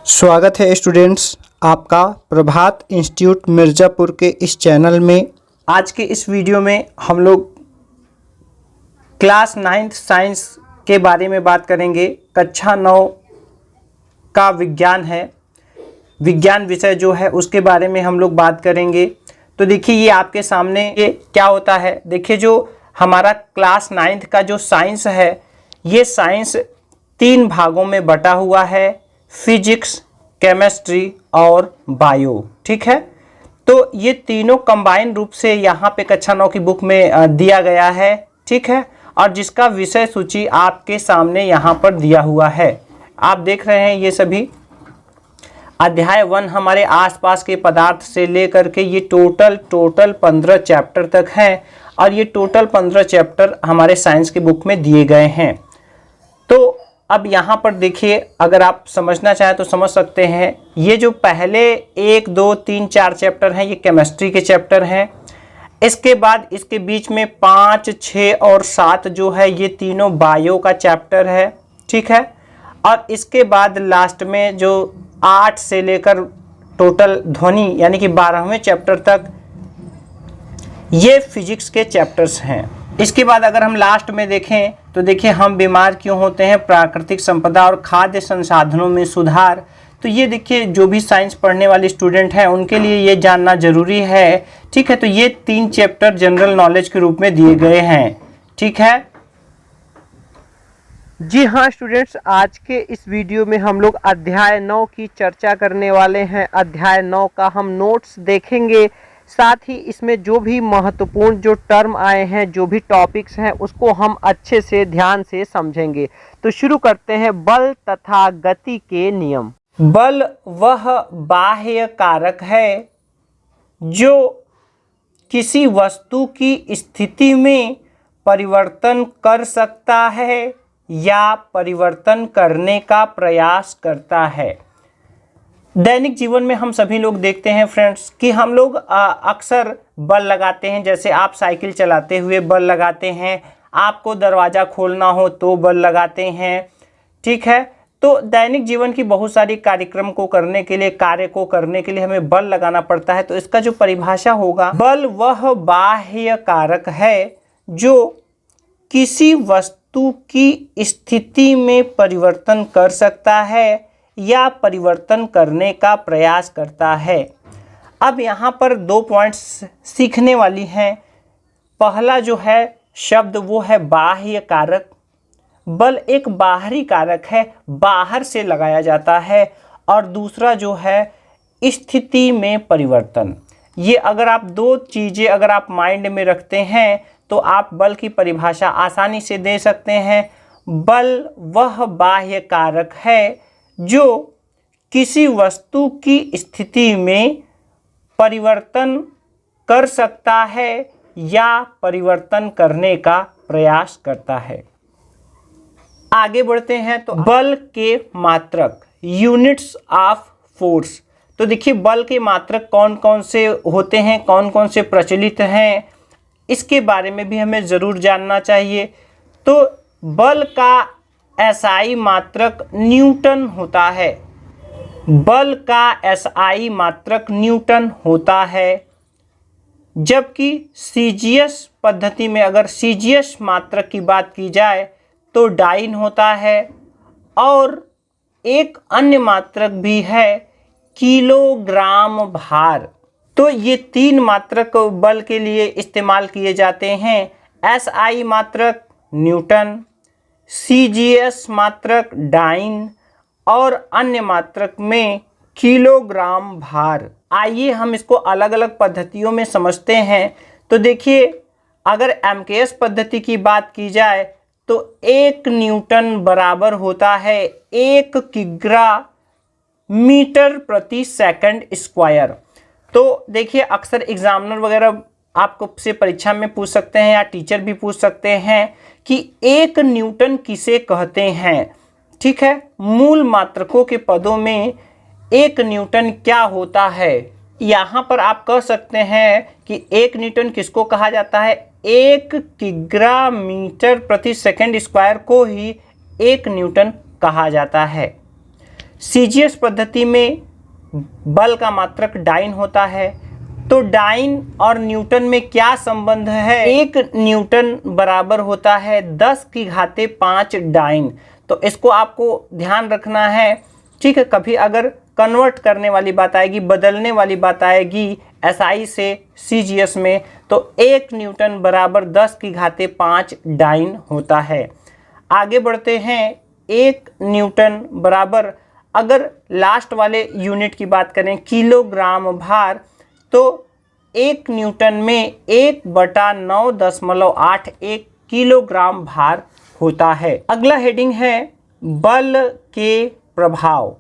स्वागत है स्टूडेंट्स आपका प्रभात इंस्टीट्यूट मिर्ज़ापुर के इस चैनल में। आज के इस वीडियो में हम लोग क्लास 9th साइंस के बारे में बात करेंगे। कक्षा 9 का विज्ञान है, विज्ञान विषय जो है उसके बारे में हम लोग बात करेंगे। तो देखिए ये आपके सामने ये क्या होता है। देखिए जो हमारा क्लास 9th का जो साइंस है, ये साइंस 3 भागों में बटा हुआ है, फिजिक्स, केमिस्ट्री और बायो। ठीक है, तो ये तीनों कंबाइन रूप से यहाँ पे कक्षा 9 की बुक में दिया गया है। ठीक है, और जिसका विषय सूची आपके सामने यहाँ पर दिया हुआ है, आप देख रहे हैं। ये सभी अध्याय 1 हमारे आसपास के पदार्थ से लेकर के ये टोटल 15 चैप्टर तक हैं, और ये टोटल 15 चैप्टर हमारे साइंस की बुक में दिए गए हैं। तो अब यहाँ पर देखिए, अगर आप समझना चाहें तो समझ सकते हैं। ये जो पहले 1, 2, 3, 4 चैप्टर हैं, ये केमिस्ट्री के चैप्टर हैं। इसके बाद इसके बीच में 5, 6 और 7 जो है ये तीनों बायो का चैप्टर है। ठीक है, और इसके बाद लास्ट में जो 8 से लेकर टोटल ध्वनि यानी कि 12वें चैप्टर तक ये फिजिक्स के चैप्टर्स हैं। इसके बाद अगर हम लास्ट में देखें तो देखिए हम बीमार क्यों होते हैं, प्राकृतिक संपदा और खाद्य संसाधनों में सुधार। तो ये देखिए जो भी साइंस पढ़ने वाले स्टूडेंट हैं उनके लिए ये जानना जरूरी है। ठीक है, तो ये 3 चैप्टर जनरल नॉलेज के रूप में दिए गए हैं। ठीक है जी हाँ स्टूडेंट्स, आज के इस वीडियो में हम लोग अध्याय 9 की चर्चा करने वाले हैं। अध्याय 9 का हम नोट्स देखेंगे, साथ ही इसमें जो भी महत्वपूर्ण जो टर्म आए हैं, जो भी टॉपिक्स हैं, उसको हम अच्छे से ध्यान से समझेंगे। तो शुरू करते हैं। बल तथा गति के नियम। बल वह बाह्य कारक है जो किसी वस्तु की स्थिति में परिवर्तन कर सकता है या परिवर्तन करने का प्रयास करता है। दैनिक जीवन में हम सभी लोग देखते हैं फ्रेंड्स कि हम लोग अक्सर बल लगाते हैं। जैसे आप साइकिल चलाते हुए बल लगाते हैं, आपको दरवाज़ा खोलना हो तो बल लगाते हैं। ठीक है, तो दैनिक जीवन की बहुत सारी कार्यक्रम को करने के लिए, कार्य को करने के लिए हमें बल लगाना पड़ता है। तो इसका जो परिभाषा होगा, बल वह बाह्य कारक है जो किसी वस्तु की स्थिति में परिवर्तन कर सकता है या परिवर्तन करने का प्रयास करता है। अब यहाँ पर 2 पॉइंट्स सीखने वाली हैं। पहला जो है शब्द वो है बाह्य कारक। बल एक बाहरी कारक है, बाहर से लगाया जाता है। और दूसरा जो है स्थिति में परिवर्तन। ये अगर आप 2 चीज़ें अगर आप माइंड में रखते हैं तो आप बल की परिभाषा आसानी से दे सकते हैं। बल वह बाह्य कारक है जो किसी वस्तु की स्थिति में परिवर्तन कर सकता है या परिवर्तन करने का प्रयास करता है। आगे बढ़ते हैं। तो बल के मात्रक, यूनिट्स ऑफ फोर्स। तो देखिए बल के मात्रक कौन कौन से होते हैं, कौन कौन से प्रचलित हैं, इसके बारे में भी हमें ज़रूर जानना चाहिए। तो बल का एसआई मात्रक न्यूटन होता है। बल का एसआई मात्रक न्यूटन होता है, जबकि सीजीएस पद्धति में अगर सीजीएस मात्रक की बात की जाए तो डाइन होता है। और एक अन्य मात्रक भी है किलोग्राम भार। तो ये 3 मात्रक बल के लिए इस्तेमाल किए जाते हैं। एसआई मात्रक न्यूटन, सीजीएस मात्रक डाइन और अन्य मात्रक में किलोग्राम भार। आइए हम इसको अलग अलग पद्धतियों में समझते हैं। तो देखिए अगर एमकेएस पद्धति की बात की जाए तो 1 न्यूटन बराबर होता है 1 किग्रा मीटर प्रति सेकंड स्क्वायर। तो देखिए अक्सर एग्जामिनर वगैरह आपको से परीक्षा में पूछ सकते हैं या टीचर भी पूछ सकते हैं कि 1 न्यूटन किसे कहते हैं। ठीक है, मूल मात्रकों के पदों में 1 न्यूटन क्या होता है। यहाँ पर आप कह सकते हैं कि 1 न्यूटन किसको कहा जाता है, 1 किग्रा मीटर प्रति सेकंड स्क्वायर को ही 1 न्यूटन कहा जाता है। सीजीएस पद्धति में बल का मात्रक डाइन होता है। तो डाइन और न्यूटन में क्या संबंध है? 1 न्यूटन बराबर होता है 10⁵ डाइन। तो इसको आपको ध्यान रखना है, ठीक है। कभी अगर कन्वर्ट करने वाली बात आएगी, बदलने वाली बात आएगी एसआई से सीजीएस में, तो 1 न्यूटन बराबर 10⁵ डाइन होता है। आगे बढ़ते हैं। 1 न्यूटन बराबर, अगर लास्ट वाले यूनिट की बात करें किलोग्राम भार, तो 1 न्यूटन में 1/9.81 किलोग्राम भार होता है। अगला हेडिंग है बल के प्रभाव।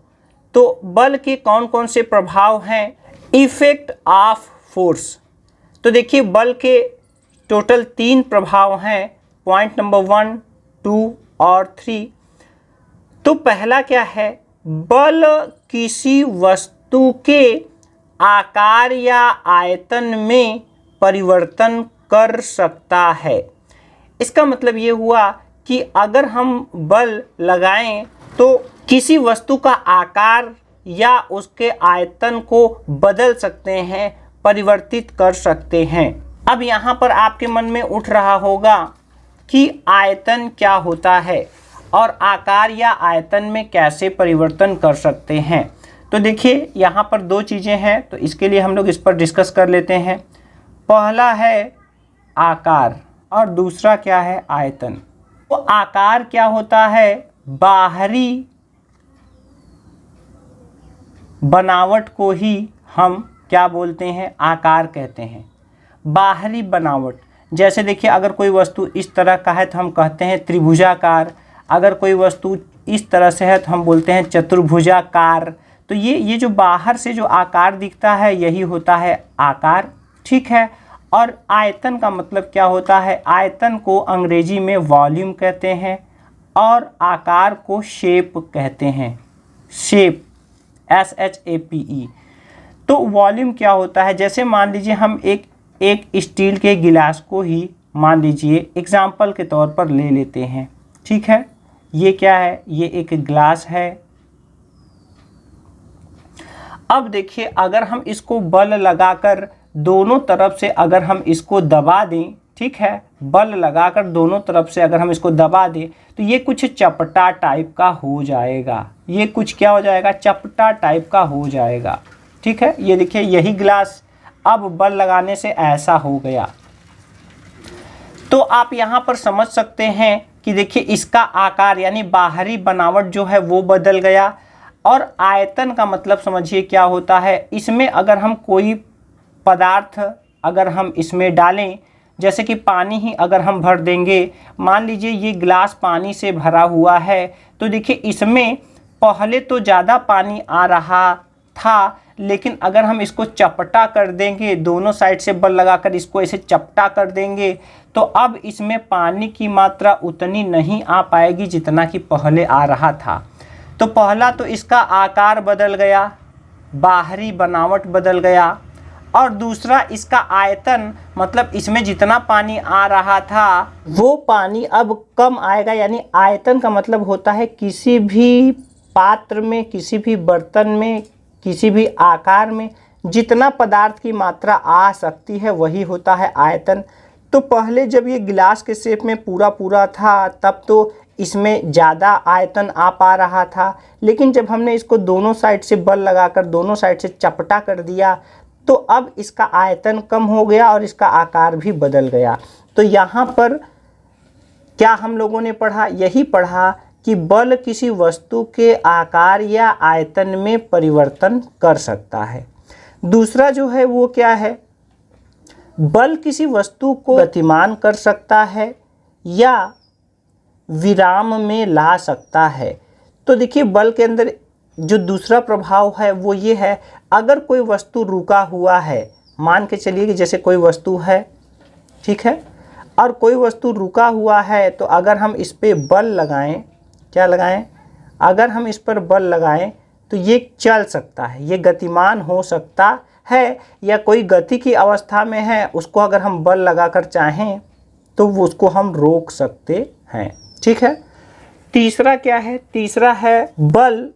तो बल के कौन कौन से प्रभाव हैं? Effect of force. तो देखिए बल के टोटल 3 प्रभाव हैं, पॉइंट नंबर 1, 2 और 3। तो पहला क्या है? बल किसी वस्तु के आकार या आयतन में परिवर्तन कर सकता है। इसका मतलब ये हुआ कि अगर हम बल लगाएं तो किसी वस्तु का आकार या उसके आयतन को बदल सकते हैं, परिवर्तित कर सकते हैं। अब यहाँ पर आपके मन में उठ रहा होगा कि आयतन क्या होता है और आकार या आयतन में कैसे परिवर्तन कर सकते हैं। तो देखिए यहाँ पर 2 चीज़ें हैं, तो इसके लिए हम लोग इस पर डिस्कस कर लेते हैं। पहला है आकार और दूसरा क्या है? आयतन। तो आकार क्या होता है? बाहरी बनावट को ही हम क्या बोलते हैं? आकार कहते हैं। बाहरी बनावट, जैसे देखिए अगर कोई वस्तु इस तरह का है तो हम कहते हैं त्रिभुजाकार, अगर कोई वस्तु इस तरह से है तो हम बोलते हैं चतुर्भुजाकार। तो ये जो बाहर से जो आकार दिखता है यही होता है आकार, ठीक है। और आयतन का मतलब क्या होता है? आयतन को अंग्रेजी में वॉल्यूम कहते हैं और आकार को शेप कहते हैं। Shape, SHAPE। तो वॉल्यूम क्या होता है? जैसे मान लीजिए हम एक स्टील के गिलास को ही मान लीजिए एग्जाम्पल के तौर पर ले लेते हैं, ठीक है। ये क्या है? ये एक ग्लास है। अब देखिए अगर हम इसको बल लगाकर दोनों तरफ से अगर हम इसको दबा दें, ठीक है, बल लगाकर दोनों तरफ से अगर हम इसको दबा दें तो ये कुछ चपटा टाइप का हो जाएगा। ये कुछ क्या हो जाएगा? चपटा टाइप का हो जाएगा, ठीक है। ये देखिए यही ग्लास अब बल लगाने से ऐसा हो गया। तो आप यहाँ पर समझ सकते हैं कि देखिए इसका आकार यानी बाहरी बनावट जो है वो बदल गया। और आयतन का मतलब समझिए क्या होता है? इसमें अगर हम कोई पदार्थ अगर हम इसमें डालें, जैसे कि पानी ही अगर हम भर देंगे, मान लीजिए ये ग्लास पानी से भरा हुआ है, तो देखिए इसमें पहले तो ज़्यादा पानी आ रहा था, लेकिन अगर हम इसको चपटा कर देंगे, दोनों साइड से बल लगाकर इसको ऐसे चपटा कर देंगे, तो अब इसमें पानी की मात्रा उतनी नहीं आ पाएगी जितना कि पहले आ रहा था। तो पहला तो इसका आकार बदल गया, बाहरी बनावट बदल गया, और दूसरा इसका आयतन, मतलब इसमें जितना पानी आ रहा था वो पानी अब कम आएगा। यानी आयतन का मतलब होता है किसी भी पात्र में, किसी भी बर्तन में, किसी भी आकार में जितना पदार्थ की मात्रा आ सकती है वही होता है आयतन। तो पहले जब ये गिलास के शेप में पूरा था तब तो इसमें ज़्यादा आयतन आ पा रहा था, लेकिन जब हमने इसको दोनों साइड से बल लगाकर दोनों साइड से चपटा कर दिया तो अब इसका आयतन कम हो गया और इसका आकार भी बदल गया। तो यहाँ पर क्या हम लोगों ने पढ़ा? यही पढ़ा कि बल किसी वस्तु के आकार या आयतन में परिवर्तन कर सकता है। दूसरा जो है वो क्या है? बल किसी वस्तु को गतिमान कर सकता है या विराम में ला सकता है। तो देखिए बल के अंदर जो दूसरा प्रभाव है वो ये है, अगर कोई वस्तु रुका हुआ है, मान के चलिए कि जैसे कोई वस्तु है, ठीक है, और कोई वस्तु रुका हुआ है, तो अगर हम इस पर बल लगाएं, क्या लगाएं? अगर हम इस पर बल लगाएं तो ये चल सकता है, ये गतिमान हो सकता है, या कोई गति की अवस्था में है उसको अगर हम बल लगाकर चाहें तो वो उसको हम रोक सकते हैं, ठीक है। तीसरा क्या है? तीसरा है बल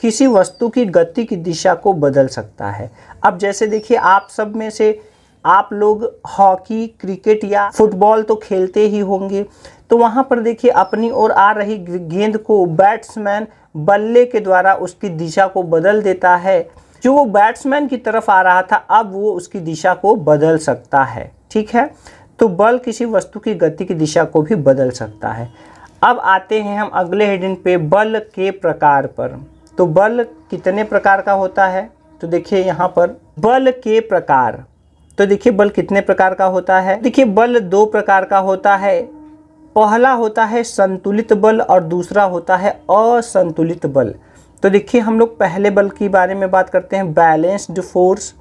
किसी वस्तु की गति की दिशा को बदल सकता है। अब जैसे देखिए, आप सब में से आप लोग हॉकी, क्रिकेट या फुटबॉल तो खेलते ही होंगे, तो वहाँ पर देखिए अपनी ओर आ रही गेंद को बैट्समैन बल्ले के द्वारा उसकी दिशा को बदल देता है। जो वो बैट्समैन की तरफ आ रहा था, अब वो उसकी दिशा को बदल सकता है। ठीक है, तो बल किसी वस्तु की गति की दिशा को भी बदल सकता है। अब आते हैं हम अगले हेडिंग पे, बल के प्रकार पर। तो बल कितने प्रकार का होता है? तो देखिए यहाँ पर बल के प्रकार। तो देखिए बल कितने प्रकार का होता है? देखिए बल दो प्रकार का होता है। पहला होता है संतुलित बल और दूसरा होता है असंतुलित बल। तो देखिए हम लोग पहले बल के बारे में बात करते हैं, बैलेंस्ड फोर्स।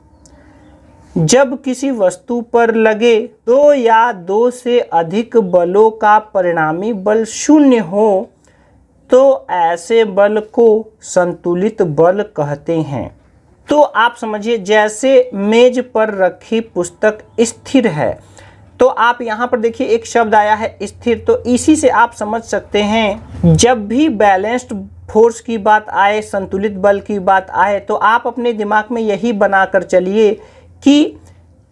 जब किसी वस्तु पर लगे दो या दो से अधिक बलों का परिणामी बल शून्य हो तो ऐसे बल को संतुलित बल कहते हैं। तो आप समझिए, जैसे मेज पर रखी पुस्तक स्थिर है, तो आप यहाँ पर देखिए एक शब्द आया है स्थिर, तो इसी से आप समझ सकते हैं जब भी बैलेंस्ड फोर्स की बात आए, संतुलित बल की बात आए, तो आप अपने दिमाग में यही बनाकर चलिए कि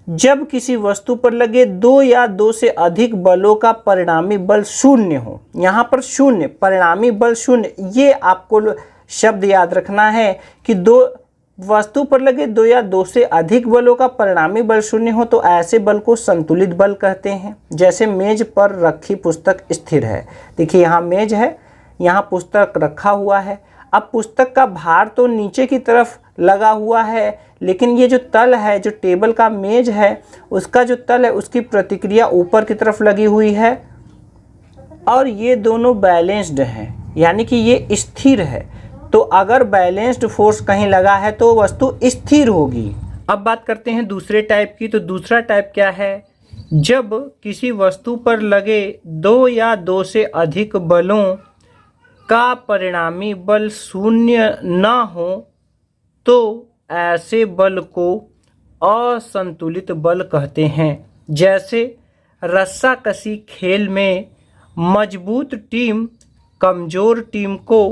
जब किसी वस्तु पर लगे दो या दो से अधिक बलों का परिणामी बल शून्य हो। यहाँ पर शून्य, परिणामी बल शून्य, ये आपको शब्द याद रखना है कि दो वस्तु पर लगे दो या दो से अधिक बलों का परिणामी बल शून्य हो तो ऐसे बल को संतुलित बल कहते हैं। जैसे मेज पर रखी पुस्तक स्थिर है। देखिए यहाँ मेज है, यहाँ पुस्तक रखा हुआ है। अब पुस्तक का भार तो नीचे की तरफ लगा हुआ है, लेकिन ये जो तल है, जो टेबल का मेज है, उसका जो तल है उसकी प्रतिक्रिया ऊपर की तरफ लगी हुई है और ये दोनों बैलेंस्ड हैं, यानी कि ये स्थिर है। तो अगर बैलेंस्ड फोर्स कहीं लगा है तो वस्तु स्थिर होगी। अब बात करते हैं दूसरे टाइप की। तो दूसरा टाइप क्या है? जब किसी वस्तु पर लगे दो या दो से अधिक बलों का परिणामी बल शून्य न हो तो ऐसे बल को असंतुलित बल कहते हैं। जैसे रस्साकशी खेल में मजबूत टीम कमजोर टीम को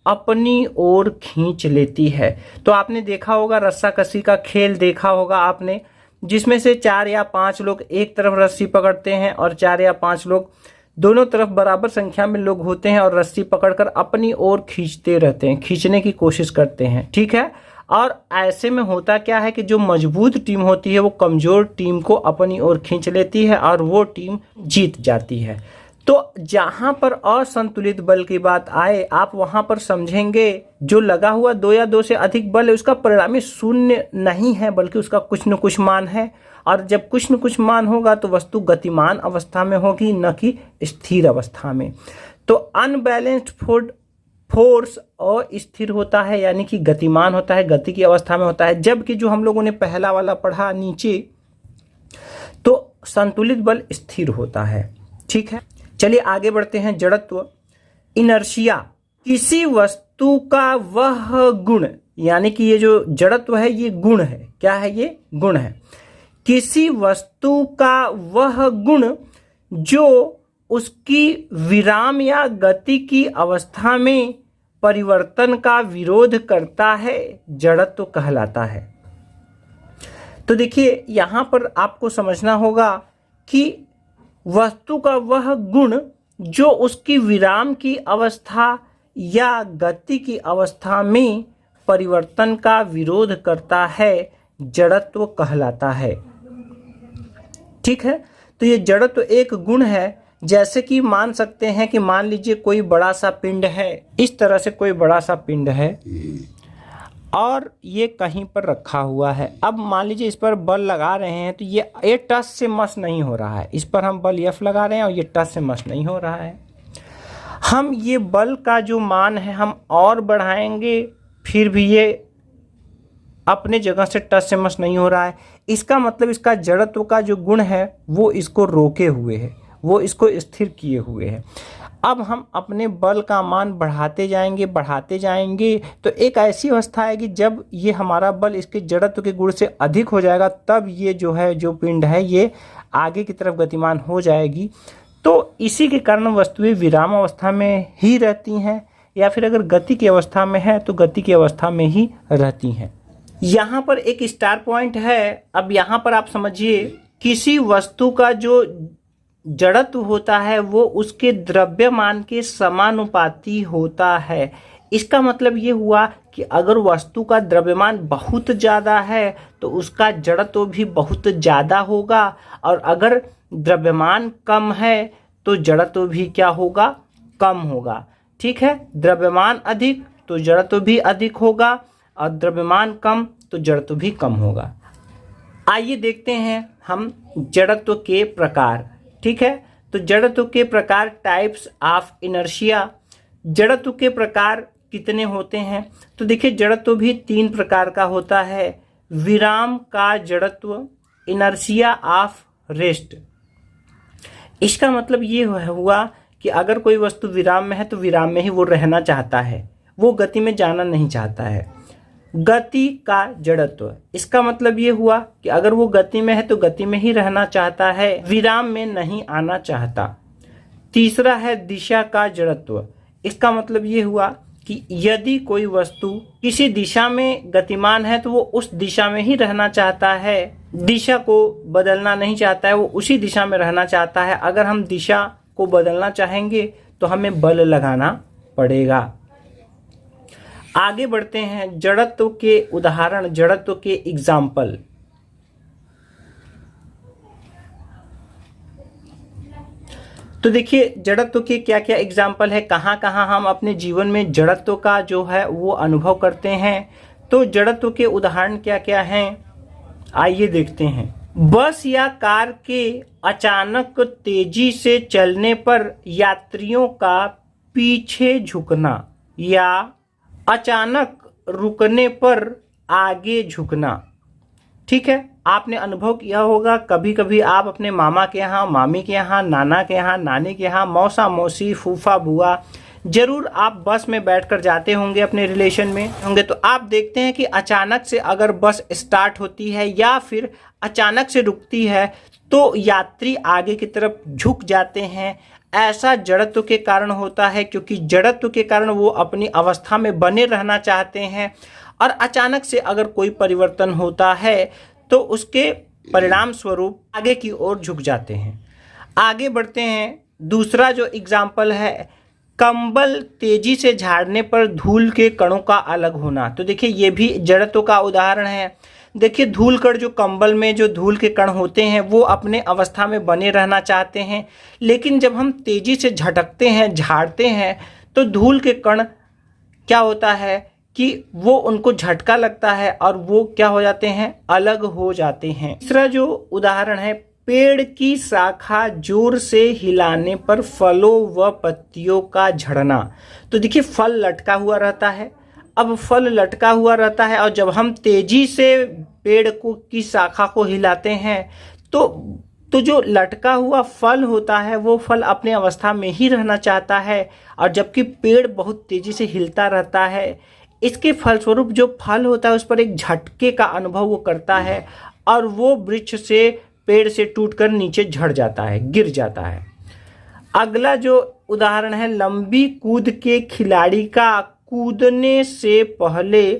अपनी ओर खींच लेती है। तो आपने देखा होगा, रस्साकशी का खेल देखा होगा आपने, जिसमें से 4 या 5 लोग एक तरफ रस्सी पकड़ते हैं और 4 या 5 लोग दोनों तरफ बराबर संख्या में लोग होते हैं और रस्सी पकड़कर अपनी ओर खींचते रहते हैं, खींचने की कोशिश करते हैं। ठीक है, और ऐसे में होता क्या है कि जो मजबूत टीम होती है वो कमजोर टीम को अपनी ओर खींच लेती है और वो टीम जीत जाती है। तो जहां पर असंतुलित बल की बात आए, आप वहां पर समझेंगे जो लगा हुआ दो या दो से अधिक बल है उसका परिणामी शून्य नहीं है, बल्कि उसका कुछ न कुछ मान है। और जब कुछ न कुछ मान होगा तो वस्तु गतिमान अवस्था में होगी, न कि स्थिर अवस्था में। तो अनबैलेंस्ड फोर्स अस्थिर होता है, यानी कि गतिमान होता है, गति की अवस्था में होता है। जबकि जो हम लोगों ने पहला वाला पढ़ा नीचे, तो संतुलित बल स्थिर होता है। ठीक है, चलिए आगे बढ़ते हैं। जड़त्व, इनर्शिया, किसी वस्तु का वह गुण, यानी कि ये जो जड़त्व है ये गुण है। क्या है? ये गुण है। किसी वस्तु का वह गुण जो उसकी विराम या गति की अवस्था में परिवर्तन का विरोध करता है, जड़त्व कहलाता है। तो देखिए यहां पर आपको समझना होगा कि वस्तु का वह गुण जो उसकी विराम की अवस्था या गति की अवस्था में परिवर्तन का विरोध करता है, जड़त्व कहलाता है। ठीक है, तो ये जड़त्व एक गुण है। जैसे कि मान सकते हैं कि मान लीजिए कोई बड़ा सा पिंड है, इस तरह से कोई बड़ा सा पिंड है और ये कहीं पर रखा हुआ है। अब मान लीजिए इस पर बल लगा रहे हैं तो ये टच से मस नहीं हो रहा है। इस पर हम बल F लगा रहे हैं और ये टच से मस नहीं हो रहा है। हम ये बल का जो मान है हम और बढ़ाएंगे, फिर भी ये अपने जगह से टच से मस नहीं हो रहा है। इसका मतलब इसका जड़त्व का जो गुण है वो इसको रोके हुए है, वो इसको स्थिर किए हुए है। अब हम अपने बल का मान बढ़ाते जाएंगे तो एक ऐसी अवस्था आएगी जब ये हमारा बल इसके जड़त्व के गुण से अधिक हो जाएगा, तब ये जो है जो पिंड है ये आगे की तरफ गतिमान हो जाएगी। तो इसी के कारण वस्तुएं विराम अवस्था में ही रहती हैं, या फिर अगर गति की अवस्था में है तो गति की अवस्था में ही रहती हैं। यहाँ पर एक स्टार पॉइंट है। अब यहाँ पर आप समझिए, किसी वस्तु का जो जड़त्व होता है वो उसके द्रव्यमान के समानुपाती होता है। इसका मतलब ये हुआ कि अगर वस्तु का द्रव्यमान बहुत ज़्यादा है तो उसका जड़त्व भी बहुत ज़्यादा होगा, और अगर द्रव्यमान कम है तो जड़त्व भी क्या होगा, कम होगा। ठीक है, द्रव्यमान अधिक तो जड़त्व भी अधिक होगा, और द्रव्यमान कम तो जड़त्व भी कम होगा। आइए देखते हैं हम जड़त्व के प्रकार। ठीक है, तो जड़त्व के प्रकार, टाइप्स ऑफ इनर्शिया। जड़त्व के प्रकार कितने होते हैं? तो देखिए, जड़त्व भी 3 प्रकार का होता है। विराम का जड़त्व, इनर्शिया ऑफ रेस्ट। इसका मतलब ये हुआ कि अगर कोई वस्तु विराम में है तो विराम में ही वो रहना चाहता है, वो गति में जाना नहीं चाहता है। गति का जड़त्व, इसका मतलब ये हुआ कि अगर वो गति में है तो गति में ही रहना चाहता है, विराम में नहीं आना चाहता। तीसरा है दिशा का जड़त्व। इसका मतलब ये हुआ कि यदि कोई वस्तु किसी दिशा में गतिमान है तो वो उस दिशा में ही रहना चाहता है, दिशा को बदलना नहीं चाहता है, वो उसी दिशा में रहना चाहता है। अगर हम दिशा को बदलना चाहेंगे तो हमें बल लगाना पड़ेगा। आगे बढ़ते हैं, जड़त्व के उदाहरण, जड़त्व के एग्जाम्पल। तो देखिए, जड़त्व के क्या क्या एग्जाम्पल है, कहाँ कहाँ हम अपने जीवन में जड़त्व का जो है वो अनुभव करते हैं। तो जड़त्व के उदाहरण क्या क्या हैं, आइए देखते हैं। बस या कार के अचानक तेजी से चलने पर यात्रियों का पीछे झुकना, या अचानक रुकने पर आगे झुकना। ठीक है, आपने अनुभव किया होगा, कभी कभी आप अपने मामा के यहाँ, मामी के यहाँ, नाना के यहाँ, नानी के यहाँ, मौसा मौसी, फूफा बुआ, जरूर आप बस में बैठकर जाते होंगे, अपने रिलेशन में होंगे, तो आप देखते हैं कि अचानक से अगर बस स्टार्ट होती है या फिर अचानक से रुकती है तो यात्री आगे की तरफ झुक जाते हैं। ऐसा जड़त्व के कारण होता है, क्योंकि जड़त्व के कारण वो अपनी अवस्था में बने रहना चाहते हैं, और अचानक से अगर कोई परिवर्तन होता है तो उसके परिणाम स्वरूप आगे की ओर झुक जाते हैं। आगे बढ़ते हैं, दूसरा जो एग्जाम्पल है, कंबल तेजी से झाड़ने पर धूल के कणों का अलग होना। तो देखिए, ये भी जड़त्व का उदाहरण है। देखिए, धूल कण, जो कंबल में जो धूल के कण होते हैं वो अपने अवस्था में बने रहना चाहते हैं, लेकिन जब हम तेजी से झटकते हैं, झाड़ते हैं, तो धूल के कण क्या होता है कि वो उनको झटका लगता है और वो क्या हो जाते हैं, अलग हो जाते हैं। तीसरा जो उदाहरण है, पेड़ की शाखा जोर से हिलाने पर फलों व पत्तियों का झड़ना। तो देखिए, फल लटका हुआ रहता है। अब फल लटका हुआ रहता है और जब हम तेजी से पेड़ को की शाखा को हिलाते हैं तो जो लटका हुआ फल होता है वो फल अपने अवस्था में ही रहना चाहता है, और जबकि पेड़ बहुत तेजी से हिलता रहता है। इसके फलस्वरूप जो फल होता है उस पर एक झटके का अनुभव वो करता है, और वो वृक्ष से, पेड़ से टूटकर नीचे झड़ जाता है, गिर जाता है। अगला जो उदाहरण है, लंबी कूद के खिलाड़ी का कूदने से पहले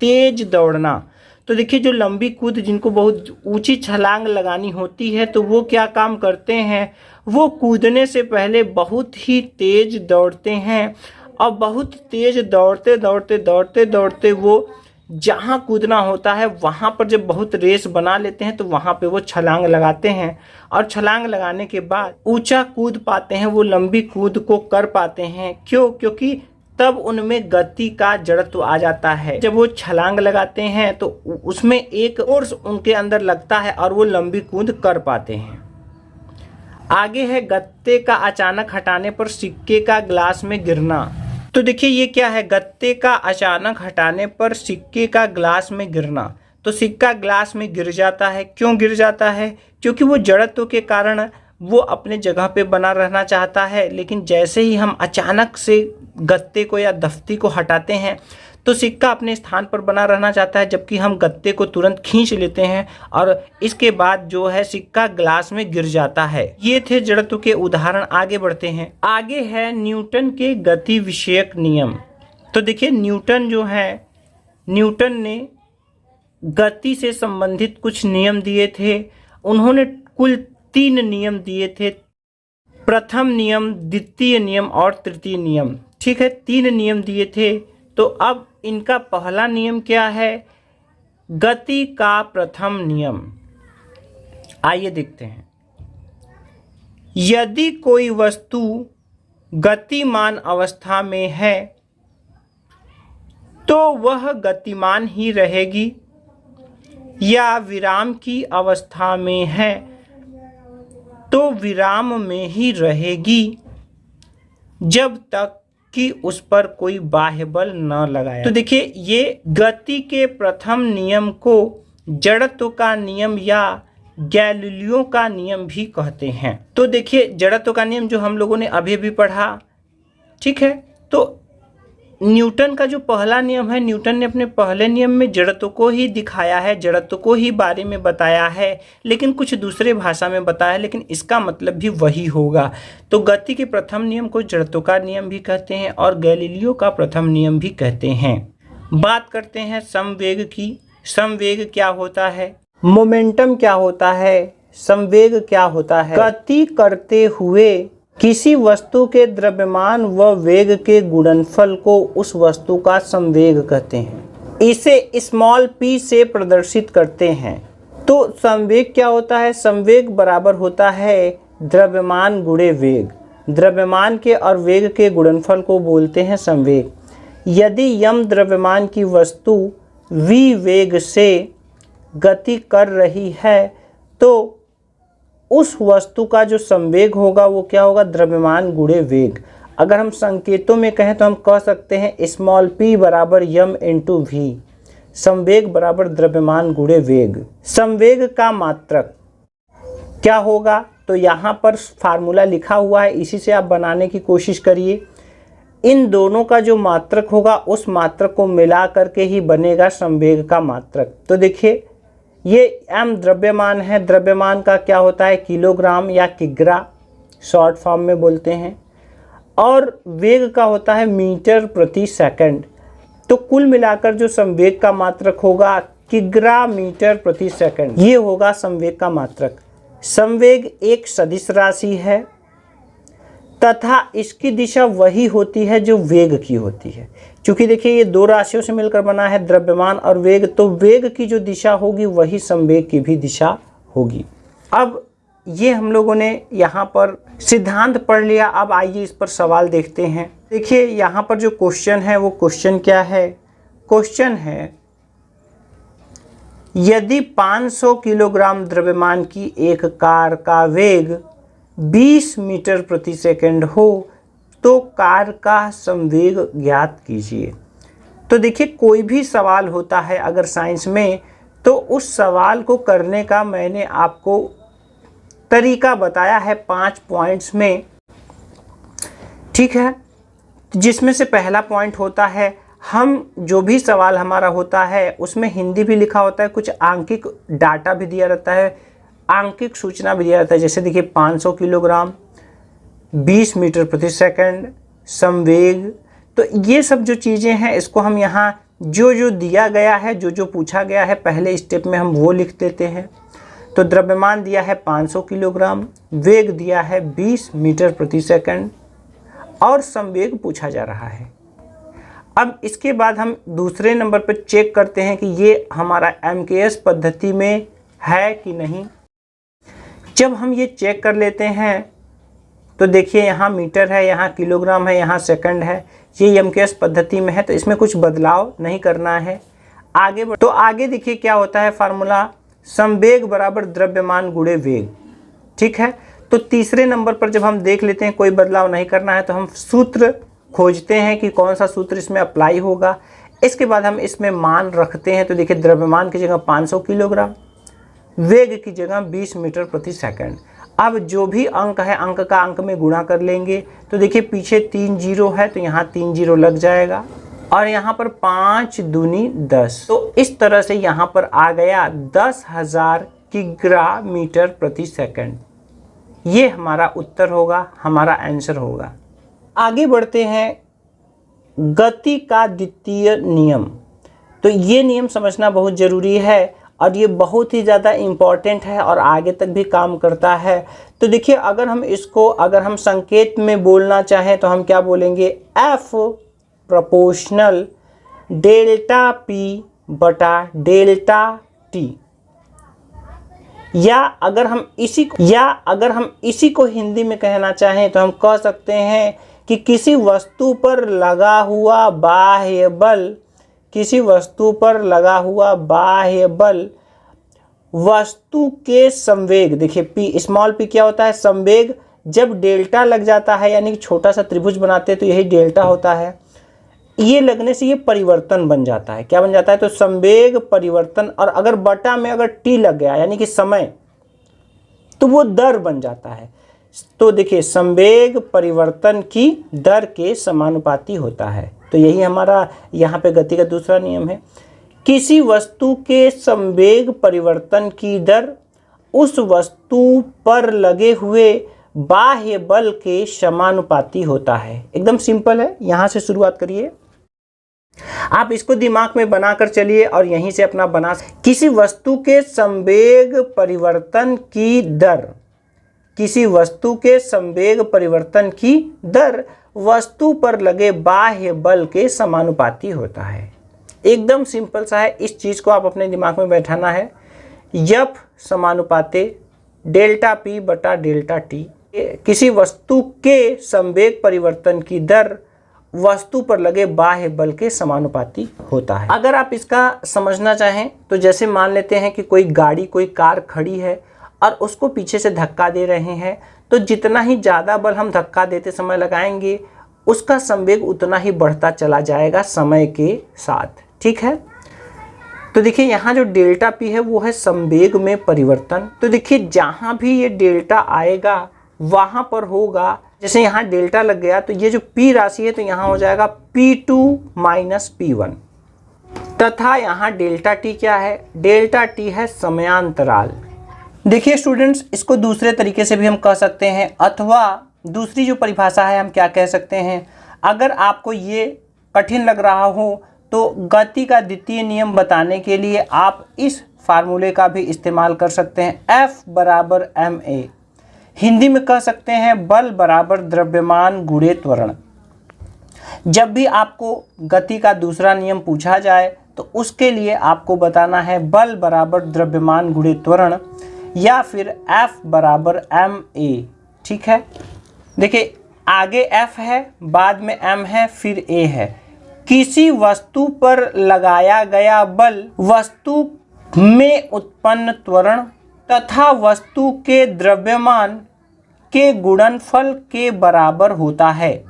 तेज दौड़ना। तो देखिए, जो लंबी कूद, जिनको बहुत ऊंची छलांग लगानी होती है, तो वो क्या काम करते हैं, वो कूदने से पहले बहुत ही तेज दौड़ते हैं, और बहुत तेज दौड़ते दौड़ते दौड़ते दौड़ते वो जहाँ कूदना होता है वहाँ पर जब बहुत रेस बना लेते हैं तो वहाँ पे वो छलांग लगाते हैं, और छलांग लगाने के बाद ऊंचा कूद पाते हैं, वो लंबी कूद को कर पाते हैं। क्यों? क्योंकि तब उनमें गति का जड़त्व आ जाता है। जब वो छलांग लगाते हैं तो उसमें एक फोर्स उनके अंदर लगता है और वो लंबी कूद कर पाते हैं। आगे है, गत्ते का अचानक हटाने पर सिक्के का ग्लास में गिरना। तो देखिए, ये क्या है, गत्ते का अचानक हटाने पर सिक्के का ग्लास में गिरना। तो सिक्का ग्लास में गिर जाता है। क्यों गिर जाता है? क्योंकि वो जड़त्व के कारण वो अपने जगह पे बना रहना चाहता है, लेकिन जैसे ही हम अचानक से गत्ते को या दफ्ती को हटाते हैं तो सिक्का अपने स्थान पर बना रहना चाहता है, जबकि हम गत्ते को तुरंत खींच लेते हैं और इसके बाद जो है सिक्का ग्लास में गिर जाता है। ये थे जड़त्व के उदाहरण। आगे बढ़ते हैं। आगे है न्यूटन के गति विषयक नियम। तो देखिए न्यूटन जो है, न्यूटन ने गति से संबंधित कुछ नियम दिए थे। उन्होंने कुल 3 नियम दिए थे, प्रथम नियम, द्वितीय नियम और तृतीय नियम। ठीक है, 3 नियम दिए थे। तो अब इनका पहला नियम क्या है? गति का प्रथम नियम। आइए देखते हैं। यदि कोई वस्तु गतिमान अवस्था में है तो वह गतिमान ही रहेगी, या विराम की अवस्था में है तो विराम में ही रहेगी, जब तक कि उस पर कोई बाह्य बल न लगाया। तो देखिए ये गति के प्रथम नियम को जड़त्व का नियम या गैलीलियो का नियम भी कहते हैं। तो देखिए जड़त्व का नियम जो हम लोगों ने अभी भी पढ़ा, ठीक है। तो न्यूटन का जो पहला नियम है, न्यूटन ने अपने पहले नियम में जड़त्व को ही दिखाया है, जड़त्व को ही बारे में बताया है, लेकिन कुछ दूसरे भाषा में बताया है, लेकिन इसका मतलब भी वही होगा। तो गति के प्रथम नियम को जड़त्व का नियम भी कहते हैं और गैलीलियो का प्रथम नियम भी कहते हैं। बात करते हैं संवेग की। संवेग क्या होता है? मोमेंटम क्या होता है? संवेग क्या होता है? गति करते हुए किसी वस्तु के द्रव्यमान व वेग के गुणनफल को उस वस्तु का संवेग कहते हैं। इसे स्मॉल p से प्रदर्शित करते हैं। तो संवेग क्या होता है? संवेग बराबर होता है द्रव्यमान गुणे वेग। द्रव्यमान के और वेग के गुणनफल को बोलते हैं संवेग। यदि यम द्रव्यमान की वस्तु v वेग से गति कर रही है तो उस वस्तु का जो संवेग होगा वो क्या होगा? द्रव्यमान गुणे वेग। अगर हम संकेतों में कहें तो हम कह सकते हैं स्मॉल p बराबर यम इंटू वी। संवेग बराबर द्रव्यमान गुणे वेग। संवेग का मात्रक क्या होगा? तो यहाँ पर फार्मूला लिखा हुआ है, इसी से आप बनाने की कोशिश करिए। इन दोनों का जो मात्रक होगा उस मात्रक को मिला करके ही बनेगा संवेग का मात्रक। तो देखिए ये m द्रव्यमान है, द्रव्यमान का क्या होता है? किलोग्राम या किग्रा शॉर्ट फॉर्म में बोलते हैं, और वेग का होता है मीटर प्रति सेकंड। तो कुल मिलाकर जो संवेग का मात्रक होगा किग्रा मीटर प्रति सेकंड, ये होगा संवेग का मात्रक। संवेग एक सदिश राशि है तथा इसकी दिशा वही होती है जो वेग की होती है। क्योंकि देखिए ये 2 राशियों से मिलकर बना है, द्रव्यमान और वेग, तो वेग की जो दिशा होगी वही संवेग की भी दिशा होगी। अब ये हम लोगों ने यहाँ पर सिद्धांत पढ़ लिया। अब आइए इस पर सवाल देखते हैं। देखिए यहाँ पर जो क्वेश्चन है वो क्वेश्चन क्या है? क्वेश्चन है यदि 500 किलोग्राम द्रव्यमान की एक कार का वेग 20 मीटर प्रति सेकंड हो तो कार का संवेग ज्ञात कीजिए। तो देखिए कोई भी सवाल होता है अगर साइंस में, तो उस सवाल को करने का मैंने आपको तरीका बताया है 5 पॉइंट्स में, ठीक है। जिसमें से पहला पॉइंट होता है, हम जो भी सवाल हमारा होता है उसमें हिंदी भी लिखा होता है, कुछ आंकिक डाटा भी दिया रहता है, आंकिक सूचना भी दिया जाता है। जैसे देखिए 500 किलोग्राम, 20 मीटर प्रति सेकंड, संवेग। तो ये सब जो चीज़ें हैं इसको हम यहाँ जो जो दिया गया है, जो जो पूछा गया है पहले स्टेप में हम वो लिख देते हैं। तो द्रव्यमान दिया है 500 किलोग्राम, वेग दिया है 20 मीटर प्रति सेकंड और संवेग पूछा जा रहा है। अब इसके बाद हम दूसरे नंबर पर चेक करते हैं कि ये हमारा MKS पद्धति में है कि नहीं। जब हम ये चेक कर लेते हैं तो देखिए यहाँ मीटर है, यहाँ किलोग्राम है, यहाँ सेकंड है, ये MKS पद्धति में है, तो इसमें कुछ बदलाव नहीं करना है। आगे तो आगे देखिए क्या होता है फार्मूला, संवेग बराबर द्रव्यमान गुणे वेग, ठीक है। तो तीसरे नंबर पर जब हम देख लेते हैं कोई बदलाव नहीं करना है तो हम सूत्र खोजते हैं कि कौन सा सूत्र इसमें अप्लाई होगा। इसके बाद हम इसमें मान रखते हैं। तो देखिए द्रव्यमान की जगह 500 किलोग्राम, वेग की जगह 20 मीटर प्रति सेकंड। अब जो भी अंक है अंक का अंक में गुणा कर लेंगे। तो देखिए पीछे 3 जीरो है तो यहाँ 3 जीरो लग जाएगा। और यहाँ पर 5 दूनी 10, तो इस तरह से यहाँ पर आ गया 10,000 किग्रा मीटर प्रति सेकंड। ये हमारा उत्तर होगा, हमारा आंसर होगा। आगे बढ़ते हैं, गति का द्वितीय नियम। तो ये नियम समझना बहुत ज़रूरी है और ये बहुत ही ज़्यादा इम्पॉर्टेंट है और आगे तक भी काम करता है। तो देखिए, अगर हम संकेत में बोलना चाहें तो हम क्या बोलेंगे, F प्रोपोर्शनल डेल्टा P बटा डेल्टा T। या अगर हम इसी को हिंदी में कहना चाहें तो हम कह सकते हैं कि किसी वस्तु पर लगा हुआ बाह्य बल वस्तु के संवेग, देखिए P स्मॉल p क्या होता है, संवेग। जब डेल्टा लग जाता है यानी कि छोटा सा त्रिभुज बनाते हैं तो यही डेल्टा होता है, ये लगने से ये परिवर्तन बन जाता है। क्या बन जाता है, तो संवेग परिवर्तन। और अगर बटा में अगर t लग गया यानी कि समय, तो वो दर बन जाता है। तो देखिए, संवेग परिवर्तन की दर के समानुपाती होता है। तो यही हमारा यहाँ पे गति का दूसरा नियम है। किसी वस्तु के संवेग परिवर्तन की दर उस वस्तु पर लगे हुए बाह्य बल के समानुपाती होता है। एकदम सिंपल है, यहाँ से शुरुआत करिए। आप इसको दिमाग में बनाकर चलिए और यहीं से अपना बना। किसी वस्तु के संवेग परिवर्तन की दर वस्तु पर लगे बाह्य बल के समानुपाती होता है। एकदम सिंपल सा है, इस चीज़ को आप अपने दिमाग में बैठाना है। F समानुपाते डेल्टा P बटा डेल्टा T। किसी वस्तु के संवेग परिवर्तन की दर वस्तु पर लगे बाह्य बल के समानुपाती होता है। अगर आप इसका समझना चाहें तो जैसे मान लेते हैं कि कोई कार खड़ी है और उसको पीछे से धक्का दे रहे हैं, तो जितना ही ज़्यादा बल हम धक्का देते समय लगाएंगे उसका संवेग उतना ही बढ़ता चला जाएगा समय के साथ। ठीक है, तो देखिए यहाँ जो डेल्टा P है वो है संवेग में परिवर्तन। तो देखिए, जहाँ भी ये डेल्टा आएगा वहाँ पर होगा, जैसे यहाँ डेल्टा लग गया तो ये जो P राशि है तो यहाँ हो जाएगा P2 माइनस P1, तथा यहाँ डेल्टा T क्या है, डेल्टा T है समयांतराल। देखिए स्टूडेंट्स, इसको दूसरे तरीके से भी हम कह सकते हैं, अथवा दूसरी जो परिभाषा है हम क्या कह सकते हैं। अगर आपको ये कठिन लग रहा हो तो गति का द्वितीय नियम बताने के लिए आप इस फार्मूले का भी इस्तेमाल कर सकते हैं। F बराबर ma, हिंदी में कह सकते हैं बल बराबर द्रव्यमान गुणे त्वरण। जब भी आपको गति का दूसरा नियम पूछा जाए तो उसके लिए आपको बताना है बल बराबर द्रव्यमान गुणे त्वरण, या फिर F बराबर ma। ठीक है, देखिए आगे F है, बाद में m है, फिर a है। किसी वस्तु पर लगाया गया बल वस्तु में उत्पन्न त्वरण तथा वस्तु के द्रव्यमान के गुणनफल के बराबर होता है।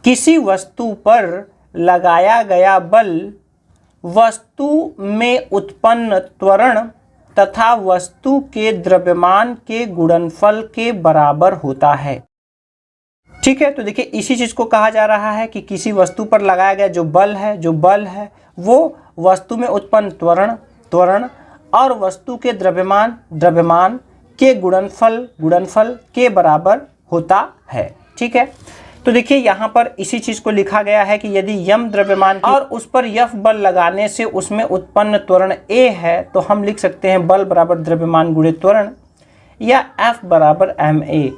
किसी वस्तु पर लगाया गया बल वस्तु में उत्पन्न त्वरण तथा वस्तु के द्रव्यमान के गुणनफल के बराबर होता है। ठीक है, तो देखिए इसी चीज़ को कहा जा रहा है कि किसी वस्तु पर लगाया गया जो बल है वो वस्तु में उत्पन्न त्वरण और वस्तु के द्रव्यमान के गुणनफल के बराबर होता है। ठीक है, तो देखिए यहाँ पर इसी चीज़ को लिखा गया है कि यदि यम द्रव्यमान और उस पर F बल लगाने से उसमें उत्पन्न त्वरण A है तो हम लिख सकते हैं बल बराबर द्रव्यमान गुणे त्वरण, या F बराबर ma।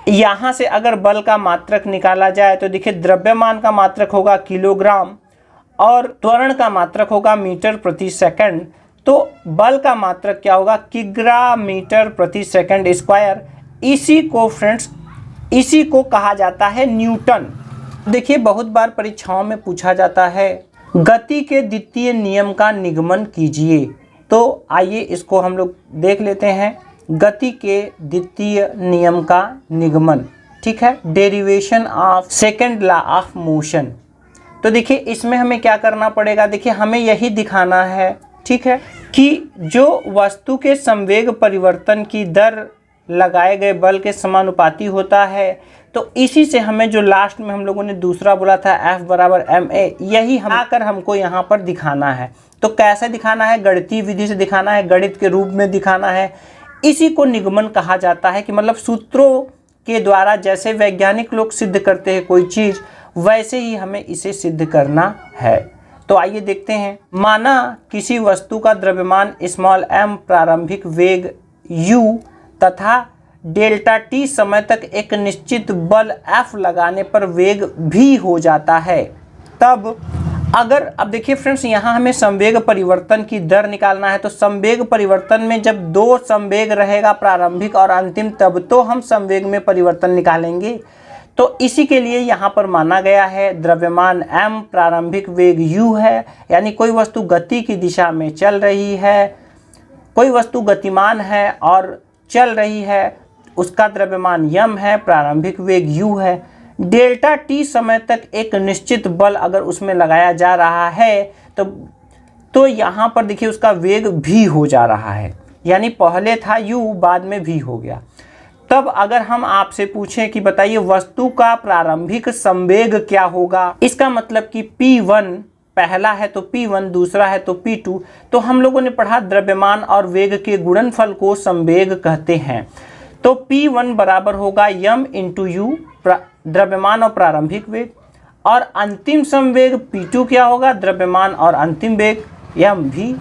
यहाँ से अगर बल का मात्रक निकाला जाए तो देखिए द्रव्यमान का मात्रक होगा किलोग्राम और त्वरण का मात्रक होगा मीटर प्रति सेकंड। तो बल का मात्रक क्या होगा, किग्रा मीटर प्रति सेकंड स्क्वायर। इसी को कहा जाता है न्यूटन। देखिए बहुत बार परीक्षाओं में पूछा जाता है गति के द्वितीय नियम का निगमन कीजिए। तो आइए इसको हम लोग देख लेते हैं, गति के द्वितीय नियम का निगमन। ठीक है, derivation of second law of motion. तो देखिए इसमें हमें क्या करना पड़ेगा, देखिए हमें यही दिखाना है, ठीक है, कि जो वस्तु के संवेग परिवर्तन की दर लगाए गए बल के समानुपाती होता है, तो इसी से हमें जो लास्ट में हम लोगों ने दूसरा बोला था F बराबर ma, यही हम आकर हमको यहाँ पर दिखाना है। तो कैसे दिखाना है? गणितीय विधि से दिखाना है, गणित के रूप में दिखाना है। इसी को निगमन कहा जाता है, कि मतलब सूत्रों के द्वारा जैसे वैज्ञानिक लोग सिद्ध करते हैं कोई चीज़, वैसे ही हमें इसे सिद्ध करना है। तो आइए देखते हैं। माना किसी वस्तु का द्रव्यमान स्मॉल m, प्रारंभिक वेग u तथा डेल्टा t समय तक एक निश्चित बल F लगाने पर वेग v हो जाता है। तब अगर अब देखिए फ्रेंड्स, यहाँ हमें संवेग परिवर्तन की दर निकालना है। तो संवेग परिवर्तन में जब दो संवेग रहेगा, प्रारंभिक और अंतिम, तब तो हम संवेग में परिवर्तन निकालेंगे। तो इसी के लिए यहाँ पर माना गया है द्रव्यमान m, प्रारंभिक वेग u है, यानी कोई वस्तु गति की दिशा में चल रही है, कोई वस्तु गतिमान है और चल रही है, उसका द्रव्यमान m है, प्रारंभिक वेग u है। डेल्टा t समय तक एक निश्चित बल अगर उसमें लगाया जा रहा है तो यहाँ पर देखिए उसका वेग v हो जा रहा है, यानी पहले था u, बाद में v हो गया। तब अगर हम आपसे पूछें कि बताइए वस्तु का प्रारंभिक संवेग क्या होगा, इसका मतलब कि P1 पहला है तो P1, दूसरा है तो P2। तो हम लोगों ने पढ़ा द्रव्यमान और वेग के गुणनफल को संवेग कहते हैं। तो P1 बराबर होगा m इंटू u, द्रव्यमान और प्रारंभिक वेग, और अंतिम संवेग P2 क्या होगा? द्रव्यमान और अंतिम वेग mv।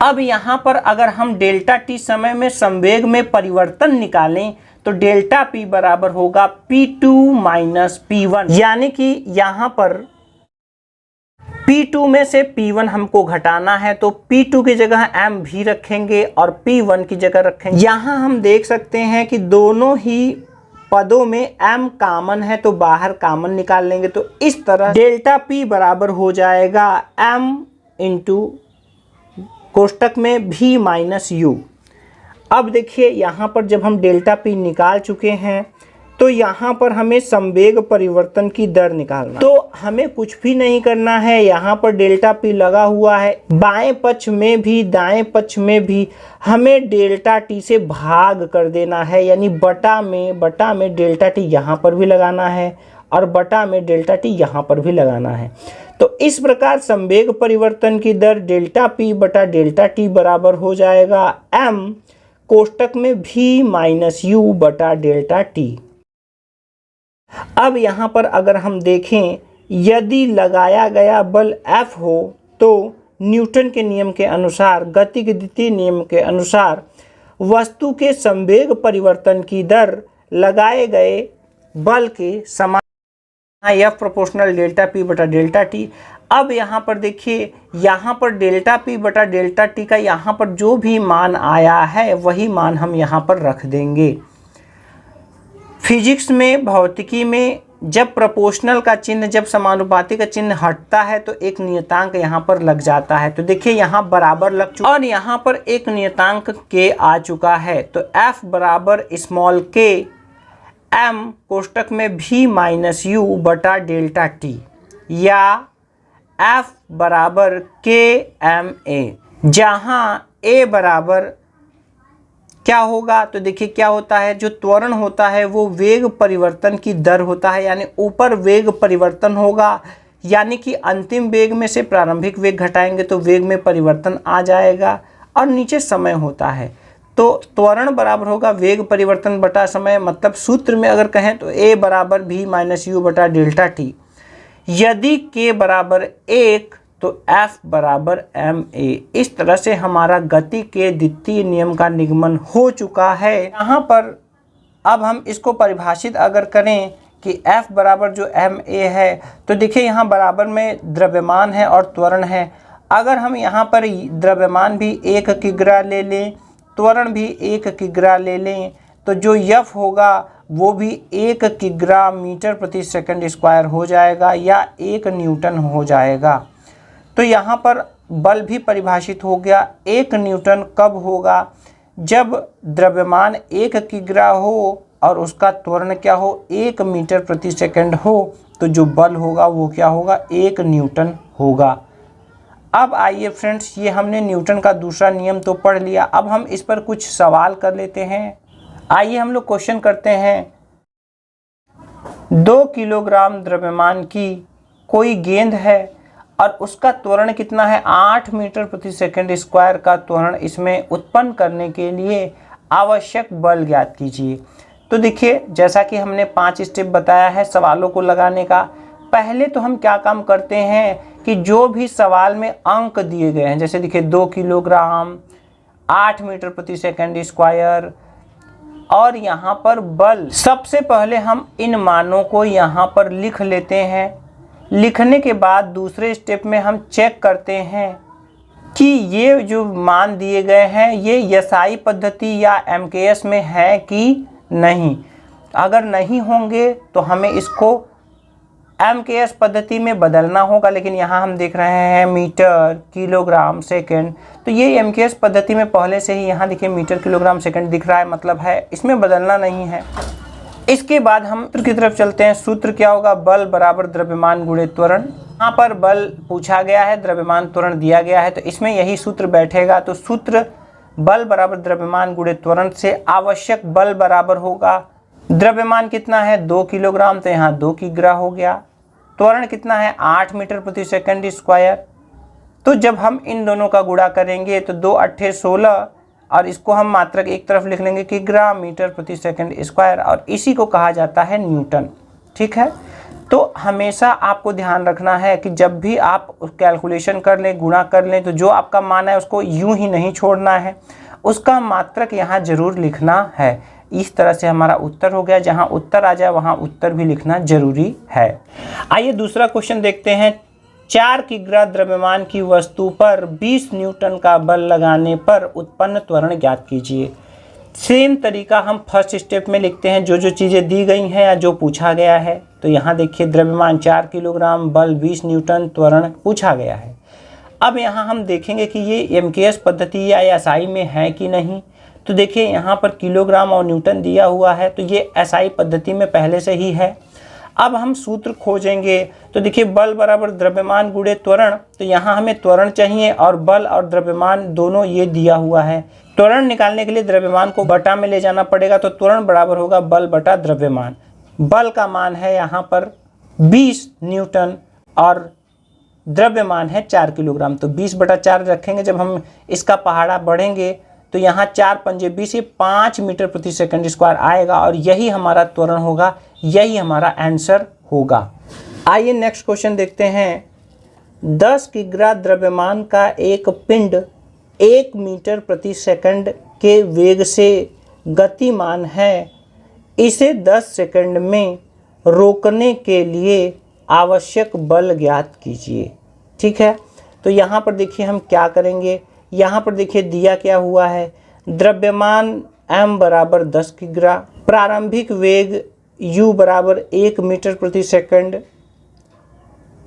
अब यहाँ पर अगर हम डेल्टा t समय में संवेग में परिवर्तन निकालें तो डेल्टा p बराबर होगा P2 माइनस P1, यानी कि यहाँ पर P2 में से P1 हमको घटाना है, तो P2 की जगह m भी रखेंगे और P1 की जगह रखेंगे। यहाँ हम देख सकते हैं कि दोनों ही पदों में m कॉमन है, तो बाहर कॉमन निकाल लेंगे। तो इस तरह डेल्टा p बराबर हो जाएगा m इंटू कोष्टक में v माइनस u। अब देखिए यहाँ पर जब हम डेल्टा p निकाल चुके हैं तो यहाँ पर हमें संवेग परिवर्तन की दर निकालना। तो हमें कुछ भी नहीं करना है, यहाँ पर डेल्टा p लगा हुआ है, बाएं पक्ष में भी दाएं पक्ष में भी हमें डेल्टा t से भाग कर देना है, यानी बटा में डेल्टा t यहाँ पर भी लगाना है और बटा में डेल्टा t यहाँ पर भी लगाना है। तो इस प्रकार संवेग परिवर्तन की दर डेल्टा p बटा डेल्टा t बराबर हो जाएगा m कोष्टक में v माइनस u बटा डेल्टा t। अब यहाँ पर अगर हम देखें, यदि लगाया गया बल F हो तो न्यूटन के नियम के अनुसार, गति के द्वितीय नियम के अनुसार, वस्तु के संवेग परिवर्तन की दर लगाए गए बल के समान, F प्रोपोर्शनल डेल्टा p बटा डेल्टा t। अब यहाँ पर देखिए, यहाँ पर डेल्टा p बटा डेल्टा t का यहाँ पर जो भी मान आया है वही मान हम यहाँ पर रख देंगे। फिजिक्स में, भौतिकी में जब प्रोपोर्शनल का चिन्ह, जब समानुपाती का चिन्ह हटता है तो एक नियतांक यहाँ पर लग जाता है। तो देखिए यहाँ बराबर लग चुका और यहाँ पर एक नियतांक k आ चुका है। तो F बराबर स्मॉल k m कोष्टक में v माइनस u बटा डेल्टा t, या F बराबर k m a, जहाँ a बराबर क्या होगा? तो देखिए क्या होता है, जो त्वरण होता है वो वेग परिवर्तन की दर होता है, यानी ऊपर वेग परिवर्तन होगा, यानी कि अंतिम वेग में से प्रारंभिक वेग घटाएंगे तो वेग में परिवर्तन आ जाएगा, और नीचे समय होता है। तो त्वरण बराबर होगा वेग परिवर्तन बटा समय, मतलब सूत्र में अगर कहें तो a बराबर v माइनस u बटा डेल्टा t। यदि k बराबर 1 तो F बराबर ma। इस तरह से हमारा गति के द्वितीय नियम का निगमन हो चुका है। यहाँ पर अब हम इसको परिभाषित अगर करें कि F बराबर जो ma है, तो देखिए यहाँ बराबर में द्रव्यमान है और त्वरण है। अगर हम यहाँ पर द्रव्यमान भी 1 किग्रा ले लें, त्वरण भी 1 किग्रा ले लें, तो जो F होगा वो भी 1 किग्रा मीटर प्रति सेकंड स्क्वायर हो जाएगा, या 1 न्यूटन हो जाएगा। तो यहाँ पर बल भी परिभाषित हो गया। 1 न्यूटन कब होगा? जब द्रव्यमान 1 किग्रा हो और उसका त्वरण क्या हो? 1 मीटर प्रति सेकंड हो, तो जो बल होगा वो क्या होगा? 1 न्यूटन होगा। अब आइए फ्रेंड्स, ये हमने न्यूटन का दूसरा नियम तो पढ़ लिया, अब हम इस पर कुछ सवाल कर लेते हैं। आइए हम लोग क्वेश्चन करते हैं। 2 किलोग्राम द्रव्यमान की कोई गेंद है और उसका त्वरण कितना है, 8 मीटर प्रति सेकंड स्क्वायर का त्वरण इसमें उत्पन्न करने के लिए आवश्यक बल ज्ञात कीजिए। तो देखिए, जैसा कि हमने 5 स्टेप बताया है सवालों को लगाने का। पहले तो हम क्या काम करते हैं कि जो भी सवाल में अंक दिए गए हैं, जैसे देखिए 2 किलोग्राम, 8 मीटर प्रति सेकंड स्क्वायर और यहाँ पर बल, सबसे पहले हम इन मानों को यहाँ पर लिख लेते हैं। लिखने के बाद दूसरे स्टेप में हम चेक करते हैं कि ये जो मान दिए गए हैं ये एसआई पद्धति या एमकेएस में है कि नहीं। अगर नहीं होंगे तो हमें इसको एमकेएस पद्धति में बदलना होगा, लेकिन यहाँ हम देख रहे हैं मीटर किलोग्राम सेकंड, तो ये एमकेएस पद्धति में पहले से ही यहाँ देखिए मीटर किलोग्राम सेकंड दिख रहा है, मतलब है इसमें बदलना नहीं है। इसके बाद हम सूत्र की तरफ चलते हैं। सूत्र क्या होगा, बल बराबर द्रव्यमान गुणे त्वरण। यहाँ पर बल पूछा गया है, द्रव्यमान त्वरण दिया गया है, तो इसमें यही सूत्र बैठेगा। तो सूत्र बल बराबर द्रव्यमान गुणे त्वरण से आवश्यक बल बराबर होगा, द्रव्यमान कितना है 2 किलोग्राम, तो यहाँ 2 किग्रा हो गया। त्वरण कितना है 8 मीटर प्रति सेकंड स्क्वायर। तो जब हम इन दोनों का गुणा करेंगे तो 2 8 16 और इसको हम मात्रक एक तरफ लिख लेंगे किग्रा मीटर प्रति सेकंड स्क्वायर, और इसी को कहा जाता है न्यूटन। ठीक है, तो हमेशा आपको ध्यान रखना है कि जब भी आप कैलकुलेशन कर लें, गुणा कर लें, तो जो आपका मान है उसको यूं ही नहीं छोड़ना है, उसका मात्रक यहाँ जरूर लिखना है। इस तरह से हमारा उत्तर हो गया। जहाँ उत्तर आ जाए वहाँ उत्तर भी लिखना जरूरी है। आइए दूसरा क्वेश्चन देखते हैं। 4 किग्रा द्रव्यमान की वस्तु पर 20 न्यूटन का बल लगाने पर उत्पन्न त्वरण ज्ञात कीजिए। सेम तरीका हम फर्स्ट स्टेप में लिखते हैं, जो जो चीज़ें दी गई हैं या जो पूछा गया है। तो यहाँ देखिए द्रव्यमान 4 किलोग्राम, बल 20 न्यूटन, त्वरण पूछा गया है। अब यहाँ हम देखेंगे कि ये एमकेएस पद्धति या एसआई में है कि नहीं। तो देखिए यहाँ पर किलोग्राम और न्यूटन दिया हुआ है, तो ये एसआई पद्धति में पहले से ही है। अब हम सूत्र खोजेंगे। तो देखिए बल बराबर द्रव्यमान गुणे त्वरण, तो यहाँ हमें त्वरण चाहिए और बल और द्रव्यमान दोनों ये दिया हुआ है। त्वरण निकालने के लिए द्रव्यमान को बटा में ले जाना पड़ेगा, तो त्वरण बराबर होगा बल बटा द्रव्यमान। बल का मान है यहाँ पर 20 न्यूटन और द्रव्यमान है 4 किलोग्राम, तो 20 बटा 4 रखेंगे। जब हम इसका पहाड़ा बढ़ेंगे तो यहाँ 4 पंजे 20, ये 5 मीटर प्रति सेकंड स्क्वायर आएगा और यही हमारा त्वरण होगा, यही हमारा आंसर होगा। आइए नेक्स्ट क्वेश्चन देखते हैं। 10 किग्रा द्रव्यमान का एक पिंड 1 मीटर प्रति सेकंड के वेग से गतिमान है। इसे 10 सेकंड में रोकने के लिए आवश्यक बल ज्ञात कीजिए। ठीक है, तो यहाँ पर देखिए हम क्या करेंगे। यहाँ पर देखिए दिया क्या हुआ है, द्रव्यमान m बराबर 10 किग्रा, प्रारंभिक वेग u बराबर 1 मीटर प्रति सेकंड,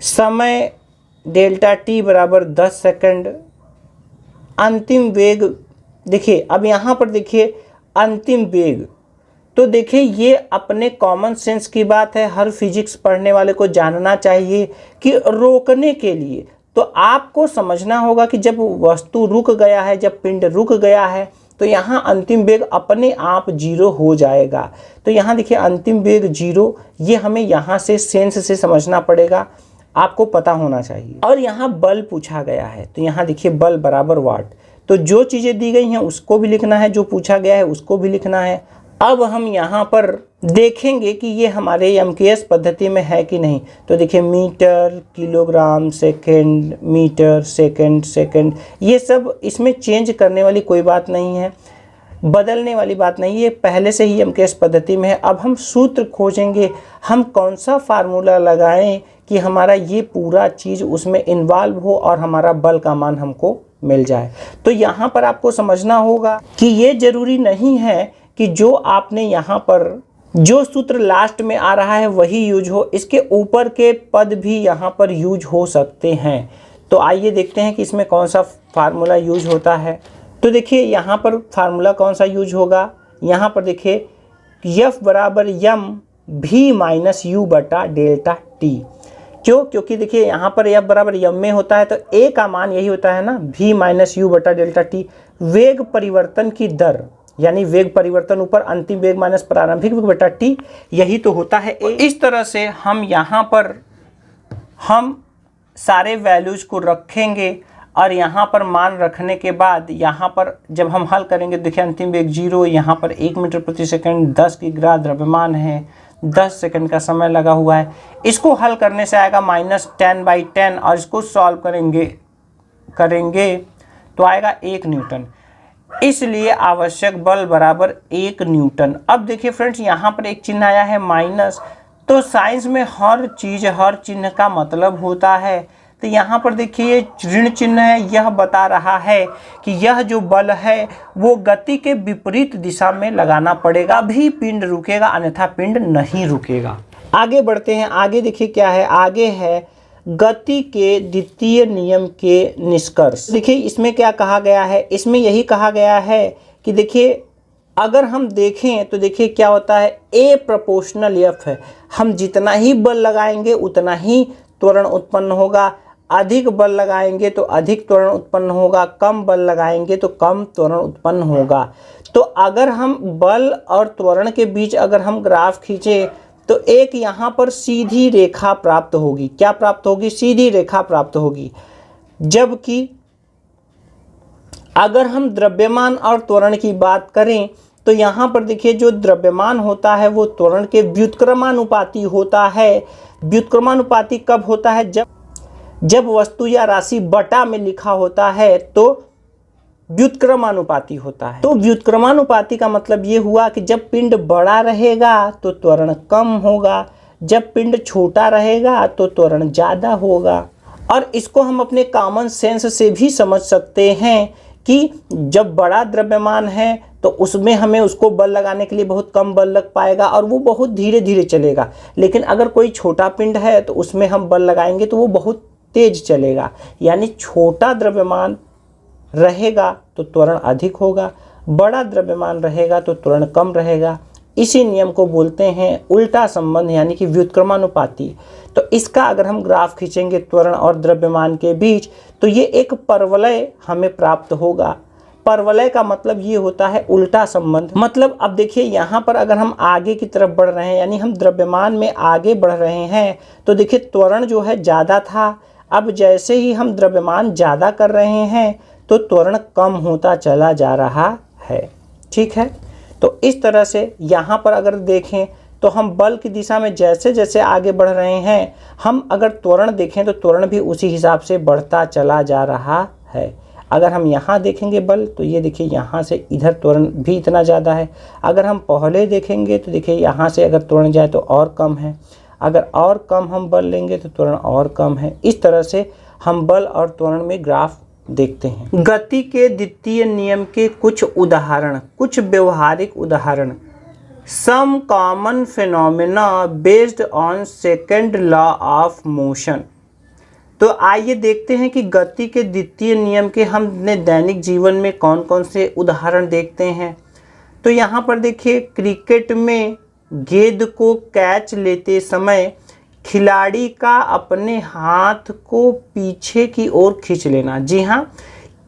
समय डेल्टा t बराबर 10 सेकंड, अंतिम वेग। देखिए अब यहाँ पर देखिए अंतिम वेग, तो देखिए ये अपने कॉमन सेंस की बात है, हर फिजिक्स पढ़ने वाले को जानना चाहिए कि रोकने के लिए तो आपको समझना होगा कि जब वस्तु रुक गया है, जब पिंड रुक गया है, तो यहाँ अंतिम वेग अपने आप 0 हो जाएगा। तो यहाँ देखिए अंतिम वेग 0, ये हमें यहाँ से सेंस से समझना पड़ेगा, आपको पता होना चाहिए। और यहाँ बल पूछा गया है, तो यहाँ देखिए बल बराबर वाट, तो जो चीज़ें दी गई हैं उसको भी लिखना है, जो पूछा गया है उसको भी लिखना है। अब हम यहाँ पर देखेंगे कि ये हमारे एमकेएस पद्धति में है कि नहीं। तो देखिए metre, kilogram, second, metre, second, second, ये सब इसमें चेंज करने वाली कोई बात नहीं है, बदलने वाली बात नहीं, ये पहले से ही एमकेएस पद्धति में है। अब हम सूत्र खोजेंगे, हम कौन सा फार्मूला लगाएं कि हमारा ये पूरा चीज़ उसमें इन्वॉल्व हो और हमारा बल का मान हमको मिल जाए। तो यहाँ पर आपको समझना होगा कि ये ज़रूरी नहीं है कि जो आपने यहाँ पर जो सूत्र लास्ट में आ रहा है वही यूज हो, इसके ऊपर के पद भी यहाँ पर यूज हो सकते हैं। तो आइए देखते हैं कि इसमें कौन सा फार्मूला यूज होता है। तो देखिए यहाँ पर फार्मूला कौन सा यूज होगा, यहाँ पर देखिए F बराबर m v माइनस u बटा डेल्टा t। क्यों? क्योंकि देखिए यहाँ पर F बराबर m में होता है, तो a का मान यही होता है ना, v माइनस u बटा डेल्टा t। वेग परिवर्तन की दर, यानी वेग परिवर्तन ऊपर अंतिम वेग माइनस प्रारंभिक वेग बटा टी, यही तो होता है ए। इस तरह से हम यहाँ पर हम सारे वैल्यूज को रखेंगे और यहाँ पर मान रखने के बाद यहाँ पर जब हम हल करेंगे, देखिए अंतिम वेग 0, यहाँ पर 1 मीटर प्रति सेकंड 10 की ग्रा द्रव्यमान है, 10 सेकंड का समय लगा हुआ है। इसको हल करने से आएगा -10/10 और इसको सॉल्व करेंगे तो आएगा 1 न्यूटन। इसलिए आवश्यक बल बराबर 1 न्यूटन। अब देखिए फ्रेंड्स, यहाँ पर एक चिन्ह आया है माइनस, तो साइंस में हर चीज़ हर चिन्ह का मतलब होता है। तो यहाँ पर देखिए ऋण चिन्ह है, यह बता रहा है कि यह जो बल है वो गति के विपरीत दिशा में लगाना पड़ेगा, अभी पिंड रुकेगा, अन्यथा पिंड नहीं रुकेगा। आगे बढ़ते हैं। आगे देखिए क्या है, आगे है गति के द्वितीय नियम के निष्कर्ष। देखिए इसमें क्या कहा गया है, इसमें यही कहा गया है कि देखिए अगर हम देखें तो देखिए क्या होता है, ए प्रोपोर्शनल एफ है। हम जितना ही बल लगाएंगे उतना ही त्वरण उत्पन्न होगा, अधिक बल लगाएंगे तो अधिक त्वरण उत्पन्न होगा, कम बल लगाएंगे तो कम त्वरण उत्पन्न होगा। तो अगर हम बल और त्वरण के बीच अगर हम ग्राफ खींचे तो एक यहाँ पर सीधी रेखा प्राप्त होगी। क्या प्राप्त होगी? सीधी रेखा प्राप्त होगी। जबकि अगर हम द्रव्यमान और त्वरण की बात करें तो यहाँ पर देखिए जो द्रव्यमान होता है वो त्वरण के व्युत्क्रमानुपाती होता है। व्युत्क्रमानुपाती कब होता है? जब वस्तु या राशि बटा में लिखा होता है तो व्युत्क्रमानुपाती होता है। तो व्युत्क्रमानुपाती का मतलब ये हुआ कि जब पिंड बड़ा रहेगा तो त्वरण कम होगा, जब पिंड छोटा रहेगा तो त्वरण ज़्यादा होगा। और इसको हम अपने कॉमन सेंस से भी समझ सकते हैं कि जब बड़ा द्रव्यमान है तो उसमें हमें उसको बल लगाने के लिए बहुत कम बल लग पाएगा और वो बहुत धीरे धीरे चलेगा। लेकिन अगर कोई छोटा पिंड है तो उसमें हम बल लगाएंगे तो वो बहुत तेज चलेगा। यानी छोटा द्रव्यमान रहेगा तो त्वरण अधिक होगा, बड़ा द्रव्यमान रहेगा तो त्वरण कम रहेगा। इसी नियम को बोलते हैं उल्टा संबंध, यानी कि व्युत्क्रमानुपाती। तो इसका अगर हम ग्राफ खींचेंगे त्वरण और द्रव्यमान के बीच तो ये एक परवलय हमें प्राप्त होगा। परवलय का मतलब ये होता है उल्टा संबंध। मतलब अब देखिए यहाँ पर अगर हम आगे की तरफ बढ़ रहे हैं, यानी हम द्रव्यमान में आगे बढ़ रहे हैं, तो देखिए त्वरण जो है ज़्यादा था। अब जैसे ही हम द्रव्यमान ज़्यादा कर रहे हैं तो त्वरण कम होता चला जा रहा है। ठीक है, तो इस तरह से यहाँ पर अगर देखें तो हम बल की दिशा में जैसे जैसे आगे बढ़ रहे हैं, हम अगर त्वरण देखें तो त्वरण भी उसी हिसाब से बढ़ता चला जा रहा है। अगर हम यहाँ देखेंगे बल तो ये देखिए यहाँ से इधर त्वरण भी इतना ज़्यादा है। अगर हम पहले देखेंगे तो देखिए यहाँ से अगर त्वरण जाए तो और कम है, अगर और कम हम बल लेंगे तो त्वरण और कम है। इस तरह से हम बल और त्वरण में ग्राफ देखते हैं। गति के द्वितीय नियम के कुछ उदाहरण, कुछ व्यवहारिक उदाहरण। Some common phenomena based on second law of motion. तो आइए देखते हैं कि गति के द्वितीय नियम के हमने दैनिक जीवन में कौन कौन से उदाहरण देखते हैं। तो यहाँ पर देखिए क्रिकेट में गेंद को कैच लेते समय खिलाड़ी का अपने हाथ को पीछे की ओर खींच लेना। जी हाँ,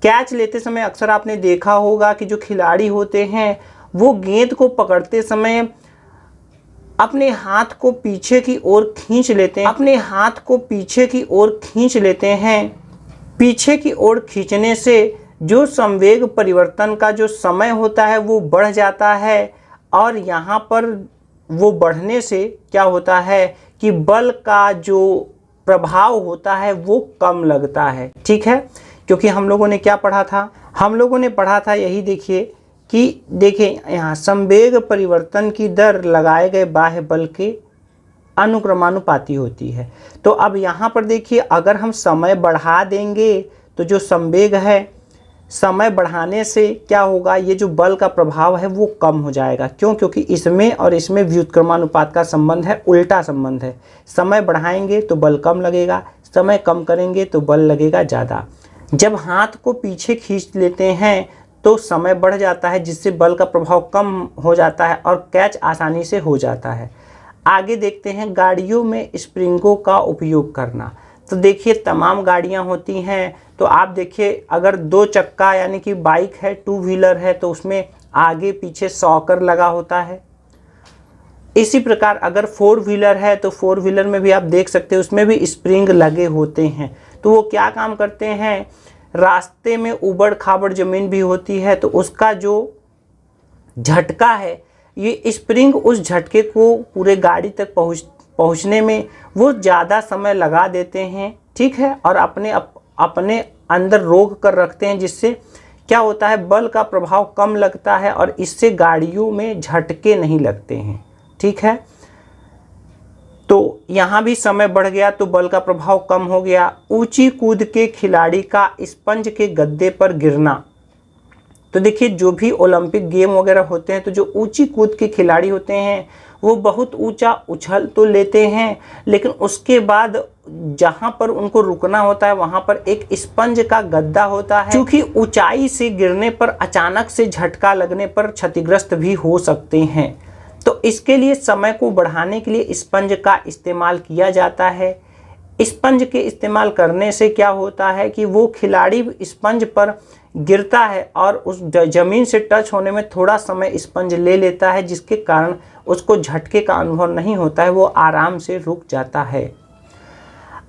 कैच लेते समय अक्सर आपने देखा होगा कि जो खिलाड़ी होते हैं वो गेंद को पकड़ते समय अपने हाथ को पीछे की ओर खींच लेते हैं, अपने हाथ को पीछे की ओर खींच लेते हैं। पीछे की ओर खींचने से जो संवेग परिवर्तन का जो समय होता है वो बढ़ जाता है और यहाँ पर वो बढ़ने से क्या होता है कि बल का जो प्रभाव होता है वो कम लगता है। ठीक है, क्योंकि हम लोगों ने क्या पढ़ा था? हम लोगों ने पढ़ा था यही देखिए कि देखिए यहाँ संवेग परिवर्तन की दर लगाए गए बाह्य बल के अनुक्रमानुपाती होती है। तो अब यहाँ पर देखिए अगर हम समय बढ़ा देंगे तो जो संवेग है, समय बढ़ाने से क्या होगा, ये जो बल का प्रभाव है वो कम हो जाएगा। क्यों? क्योंकि इसमें और इसमें व्युत्क्रमानुपात का संबंध है, उल्टा संबंध है। समय बढ़ाएंगे तो बल कम लगेगा, समय कम करेंगे तो बल लगेगा ज़्यादा। जब हाथ को पीछे खींच लेते हैं तो समय बढ़ जाता है जिससे बल का प्रभाव कम हो जाता है और कैच आसानी से हो जाता है। आगे देखते हैं गाड़ियों में स्प्रिंगों का उपयोग करना। तो देखिए तमाम गाड़ियां होती हैं, तो आप देखिए अगर 2 चक्का यानी कि बाइक है, 2 व्हीलर है, तो उसमें आगे पीछे सॉकर लगा होता है। इसी प्रकार अगर 4 व्हीलर है तो 4 व्हीलर में भी आप देख सकते हैं उसमें भी स्प्रिंग लगे होते हैं। तो वो क्या काम करते हैं, रास्ते में उबड़ खाबड़ ज़मीन भी होती है तो उसका जो झटका है, ये स्प्रिंग उस झटके को पूरे गाड़ी तक पहुंचने में वो ज़्यादा समय लगा देते हैं, ठीक है, और अपने अंदर रोक कर रखते हैं, जिससे क्या होता है बल का प्रभाव कम लगता है और इससे गाड़ियों में झटके नहीं लगते हैं, ठीक है। तो यहाँ भी समय बढ़ गया तो बल का प्रभाव कम हो गया। ऊंची कूद के खिलाड़ी का स्पंज के गद्दे पर गिरना। तो देखिए जो भी ओलंपिक गेम वगैरह होते हैं तो जो ऊंची कूद के खिलाड़ी होते हैं वो बहुत ऊंचा उछल तो लेते हैं, लेकिन उसके बाद जहाँ पर उनको रुकना होता है वहाँ पर एक स्पंज का गद्दा होता है, क्योंकि ऊंचाई से गिरने पर अचानक से झटका लगने पर क्षतिग्रस्त भी हो सकते हैं। तो इसके लिए समय को बढ़ाने के लिए स्पंज का इस्तेमाल किया जाता है। स्पंज के इस्तेमाल करने से क्या होता है कि वो खिलाड़ी स्पंज पर गिरता है और उस ज़मीन से टच होने में थोड़ा समय स्पंज ले लेता है, जिसके कारण उसको झटके का अनुभव नहीं होता है, वो आराम से रुक जाता है।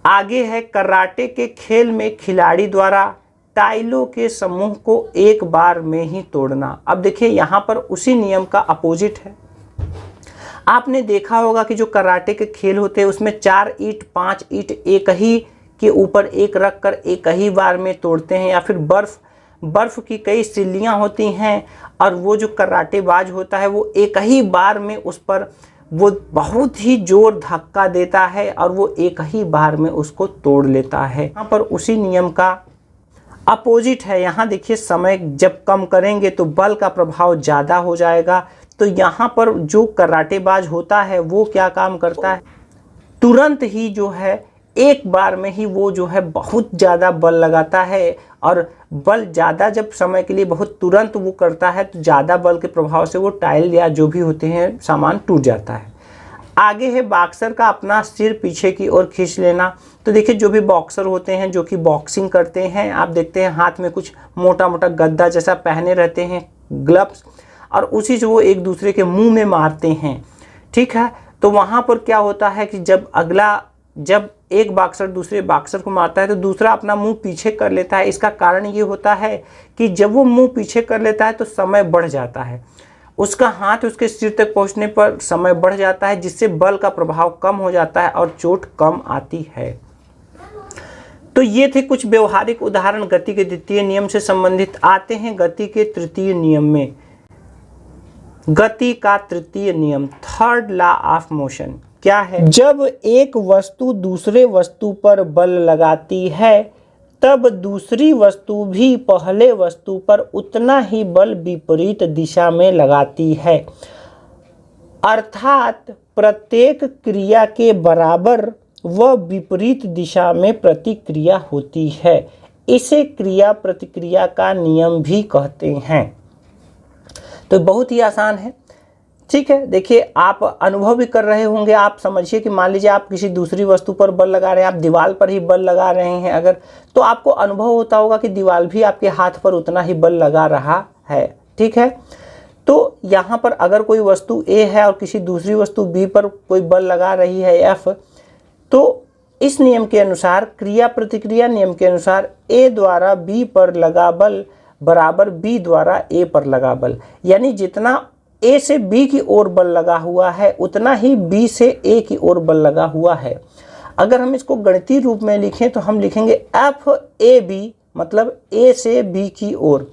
आगे है कराटे के खेल में खिलाड़ी द्वारा टाइलों के समूह को एक बार में ही तोड़ना। अब देखिए यहाँ पर उसी नियम का अपोजिट है। आपने देखा होगा कि जो कराटे के खेल होते हैं उसमें 4 ईंट 5 ईंट एक ही के ऊपर एक रख कर एक ही बार में तोड़ते हैं, या फिर बर्फ़ की कई सिल्लियाँ होती हैं और वो जो कराटेबाज होता है वो एक ही बार में उस पर वो बहुत ही जोर धक्का देता है और वो एक ही बार में उसको तोड़ लेता है। यहाँ पर उसी नियम का अपोजिट है। यहाँ देखिए समय जब कम करेंगे तो बल का प्रभाव ज़्यादा हो जाएगा। तो यहाँ पर जो कराटेबाज होता है वो क्या काम करता है, तुरंत ही जो है एक बार में ही वो जो है बहुत ज़्यादा बल लगाता है, और बल ज़्यादा जब समय के लिए बहुत तुरंत वो करता है तो ज़्यादा बल के प्रभाव से वो टाइल या जो भी होते हैं सामान टूट जाता है। आगे है बॉक्सर का अपना सिर पीछे की ओर खींच लेना। तो देखिए जो भी बॉक्सर होते हैं जो कि बॉक्सिंग करते हैं, आप देखते हैं हाथ में कुछ मोटा मोटा गद्दा जैसा पहने रहते हैं, ग्लव्स, और उसी से वो एक दूसरे के मुंह में मारते हैं, ठीक है। तो वहाँ पर क्या होता है कि जब एक बॉक्सर दूसरे बॉक्सर को मारता है तो दूसरा अपना मुंह पीछे कर लेता है। इसका कारण ये होता है कि जब वो मुंह पीछे कर लेता है तो समय बढ़ जाता है, उसका हाथ उसके सिर तक पहुंचने पर समय बढ़ जाता है, जिससे बल का प्रभाव कम हो जाता है और चोट कम आती है। तो ये थे कुछ व्यवहारिक उदाहरण गति के द्वितीय नियम से संबंधित। आते हैं गति के तृतीय नियम में। गति का तृतीय नियम, थर्ड लॉ ऑफ मोशन, क्या है? जब एक वस्तु दूसरे वस्तु पर बल लगाती है तब दूसरी वस्तु भी पहले वस्तु पर उतना ही बल विपरीत दिशा में लगाती है, अर्थात प्रत्येक क्रिया के बराबर व विपरीत दिशा में प्रतिक्रिया होती है। इसे क्रिया प्रतिक्रिया का नियम भी कहते हैं। तो बहुत ही आसान है, ठीक है। देखिए आप अनुभव भी कर रहे होंगे। आप समझिए कि मान लीजिए आप किसी दूसरी वस्तु पर बल लगा रहे हैं, आप दीवार पर ही बल लगा रहे हैं अगर, तो आपको अनुभव होता होगा कि दीवार भी आपके हाथ पर उतना ही बल लगा रहा है, ठीक है। तो यहाँ पर अगर कोई वस्तु ए है और किसी दूसरी वस्तु बी पर कोई बल लगा रही है एफ, तो इस नियम के अनुसार, क्रिया प्रतिक्रिया नियम के अनुसार, ए द्वारा बी पर लगा बल बराबर बी द्वारा ए पर लगा बल, यानी जितना ए से बी की ओर बल लगा हुआ है उतना ही बी से ए की ओर बल लगा हुआ है। अगर हम इसको गणितीय रूप में लिखें तो हम लिखेंगे एफ ए बी, मतलब ए से बी की ओर,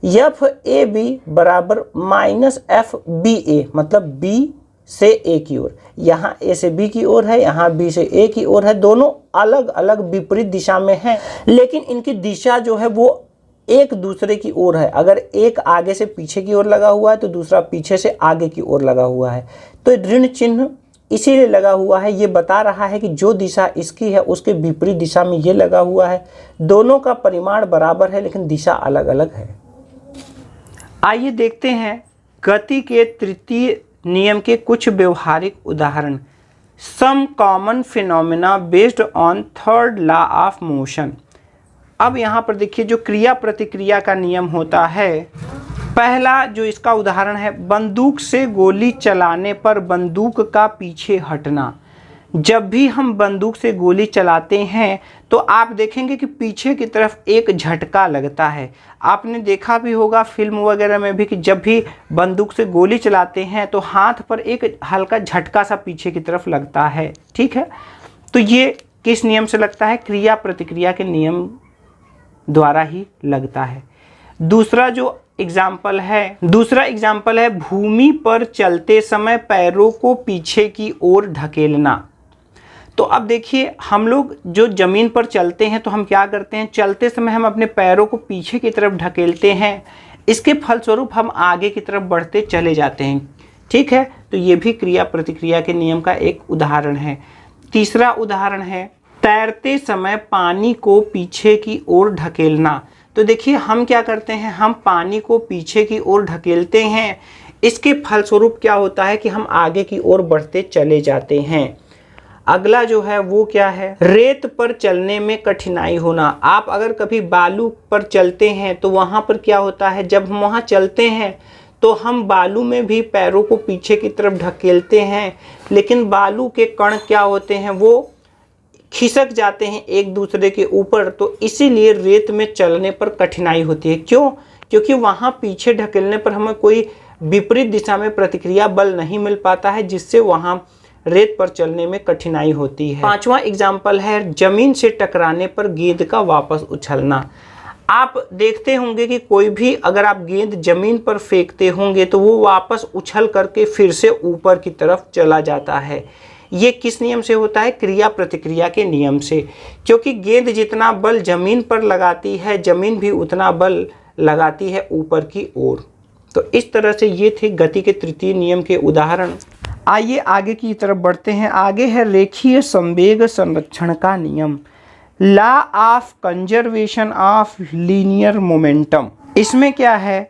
एफ ए बी बराबर माइनस एफ बी ए, मतलब बी से ए की ओर। यहाँ ए से बी की ओर है, यहाँ बी से ए की ओर है, दोनों अलग अलग विपरीत दिशा में हैं, लेकिन इनकी दिशा जो है वो एक दूसरे की ओर है। अगर एक आगे से पीछे की ओर लगा हुआ है तो दूसरा पीछे से आगे की ओर लगा हुआ है। तो ऋण चिन्ह इसीलिए लगा हुआ है, ये बता रहा है कि जो दिशा इसकी है उसके विपरीत दिशा में ये लगा हुआ है। दोनों का परिमाण बराबर है लेकिन दिशा अलग अलग है। आइए देखते हैं गति के तृतीय नियम के कुछ व्यवहारिक उदाहरण। Some common phenomena based on third law of motion. अब यहाँ पर देखिए जो क्रिया प्रतिक्रिया का नियम होता है, पहला जो इसका उदाहरण है, बंदूक से गोली चलाने पर बंदूक का पीछे हटना। जब भी हम बंदूक से गोली चलाते हैं तो आप देखेंगे कि पीछे की तरफ एक झटका लगता है। आपने देखा भी होगा फिल्म वगैरह में भी कि जब भी बंदूक से गोली चलाते हैं तो हाथ पर एक हल्का झटका सा पीछे की तरफ लगता है। ठीक है, तो ये किस नियम से लगता है? क्रिया प्रतिक्रिया के नियम द्वारा ही लगता है। दूसरा एग्जाम्पल है भूमि पर चलते समय पैरों को पीछे की ओर ढकेलना। तो अब देखिए, हम लोग जो ज़मीन पर चलते हैं तो हम क्या करते हैं, चलते समय हम अपने पैरों को पीछे की तरफ ढकेलते हैं। इसके फलस्वरूप हम आगे की तरफ बढ़ते चले जाते हैं। ठीक है, तो ये भी क्रिया प्रतिक्रिया के नियम का एक उदाहरण है। तीसरा उदाहरण है तैरते समय पानी को पीछे की ओर ढकेलना। तो देखिए, हम क्या करते हैं, हम पानी को पीछे की ओर ढकेलते हैं। इसके फलस्वरूप क्या होता है कि हम आगे की ओर बढ़ते चले जाते हैं। अगला जो है वो क्या है, रेत पर चलने में कठिनाई होना। आप अगर कभी बालू पर चलते हैं तो वहाँ पर क्या होता है, जब हम वहाँ चलते हैं तो हम बालू में भी पैरों को पीछे की तरफ ढकेलते हैं, लेकिन बालू के कण क्या होते हैं, वो खिसक जाते हैं एक दूसरे के ऊपर। तो इसीलिए रेत में चलने पर कठिनाई होती है। क्यों? क्योंकि वहाँ पीछे ढकेलने पर हमें कोई विपरीत दिशा में प्रतिक्रिया बल नहीं मिल पाता है, जिससे वहाँ रेत पर चलने में कठिनाई होती है। पांचवा एग्जाम्पल है जमीन से टकराने पर गेंद का वापस उछलना। आप देखते होंगे कि कोई भी अगर आप गेंद जमीन पर फेंकते होंगे तो वो वापस उछल करके फिर से ऊपर की तरफ चला जाता है। ये किस नियम से होता है? क्रिया प्रतिक्रिया के नियम से। क्योंकि गेंद जितना बल जमीन पर लगाती है, जमीन भी उतना बल लगाती है ऊपर की ओर। तो इस तरह से ये थे गति के तृतीय नियम के उदाहरण। आइए आगे की तरफ बढ़ते हैं। आगे है रेखीय संवेग संरक्षण का नियम, law of conservation of linear momentum. इसमें क्या है,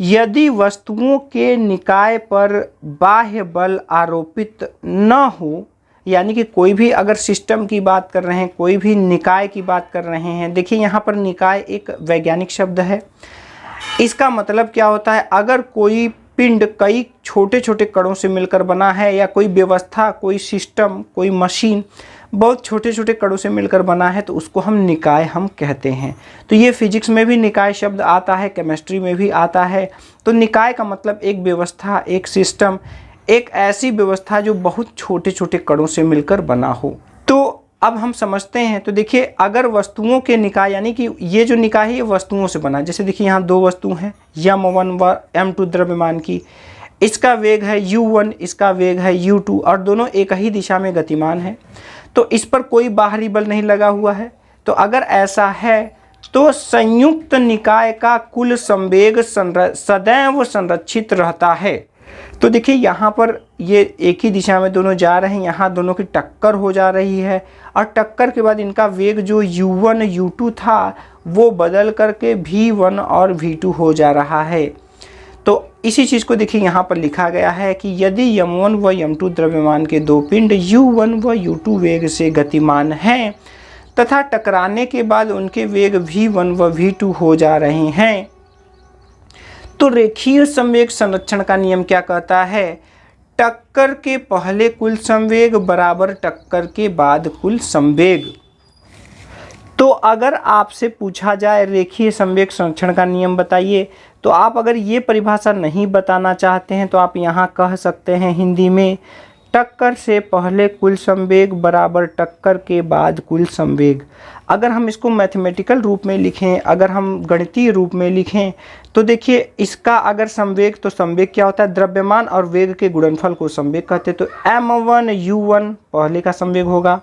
यदि वस्तुओं के निकाय पर बाह्य बल आरोपित न हो, यानी कि कोई भी अगर सिस्टम की बात कर रहे हैं, कोई भी निकाय की बात कर रहे हैं। देखिए, यहाँ पर निकाय एक वैज्ञानिक शब्द है। इसका मतलब क्या होता है, अगर कोई पिंड कई छोटे छोटे कणों से मिलकर बना है, या कोई व्यवस्था, कोई सिस्टम, कोई मशीन बहुत छोटे छोटे कणों से मिलकर बना है, तो उसको हम निकाय हम कहते हैं। तो ये फिजिक्स में भी निकाय शब्द आता है, केमिस्ट्री में भी आता है। तो निकाय का मतलब एक व्यवस्था, एक सिस्टम, एक ऐसी व्यवस्था जो बहुत छोटे छोटे कणों से मिलकर बना हो। तो अब हम समझते हैं। तो देखिए, अगर वस्तुओं के निकाय, यानी कि ये जो निकाय है ये वस्तुओं से बना। जैसे देखिए, यहाँ दो वस्तु हैं, m1 व m2 द्रव्यमान की। इसका वेग है u1, इसका वेग है u2, और दोनों एक ही दिशा में गतिमान है। तो इस पर कोई बाहरी बल नहीं लगा हुआ है। तो अगर ऐसा है तो संयुक्त निकाय का कुल संवेग सदैव संरक्षित रहता है। तो देखिए, यहाँ पर ये एक ही दिशा में दोनों जा रहे हैं, यहाँ दोनों की टक्कर हो जा रही है, और टक्कर के बाद इनका वेग जो u1 u2 था वो बदल करके v1 और v2 हो जा रहा है। तो इसी चीज़ को देखिए, यहाँ पर लिखा गया है कि यदि m1 व m2 द्रव्यमान के दो पिंड u1 व u2 वेग से गतिमान हैं तथा टकराने के बाद उनके वेग v1 व v2 हो जा रहे हैं, तो रेखीय संवेग संरक्षण का नियम क्या कहता है, टक्कर के पहले कुल संवेग बराबर टक्कर के बाद कुल संवेग। तो अगर आपसे पूछा जाए रेखीय संवेग संरक्षण का नियम बताइए, तो आप अगर ये परिभाषा नहीं बताना चाहते हैं तो आप यहाँ कह सकते हैं हिंदी में, टक्कर से पहले कुल संवेग बराबर टक्कर के बाद कुल संवेग। अगर हम इसको मैथमेटिकल रूप में लिखें, अगर हम गणितीय रूप में लिखें, तो देखिए, इसका अगर संवेग, तो संवेग क्या होता है, द्रव्यमान और वेग के गुणनफल को संवेग कहते हैं। तो m1 u1 पहले का संवेग होगा,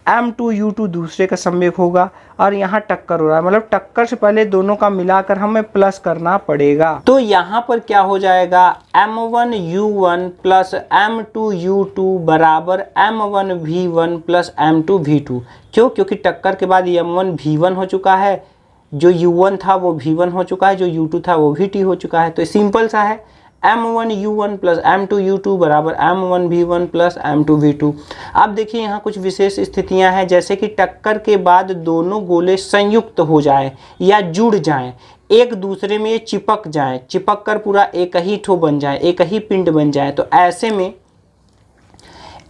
m2 u2 दूसरे का संवेग होगा, और यहाँ टक्कर हो रहा है, मतलब टक्कर से पहले दोनों का मिलाकर हमें प्लस करना पड़ेगा। तो यहाँ पर क्या हो जाएगा, m1 u1 plus m2 u2 बराबर m1 v1 plus m2 v2। क्यों? क्योंकि टक्कर के बाद m1 v1 हो चुका है, जो u1 था वो v1 हो चुका है, जो u2 था वो vt हो चुका है। तो सिंपल सा है, m1u1 प्लस m2u2 बराबर m1v1 प्लस m2v2। अब देखिए यहाँ कुछ विशेष स्थितियाँ हैं, जैसे कि टक्कर के बाद दोनों गोले संयुक्त हो जाएं या जुड़ जाएं, एक दूसरे में ये चिपक जाएं, चिपक कर पूरा एक ही ठो बन जाए, एक ही पिंड बन जाए, तो ऐसे में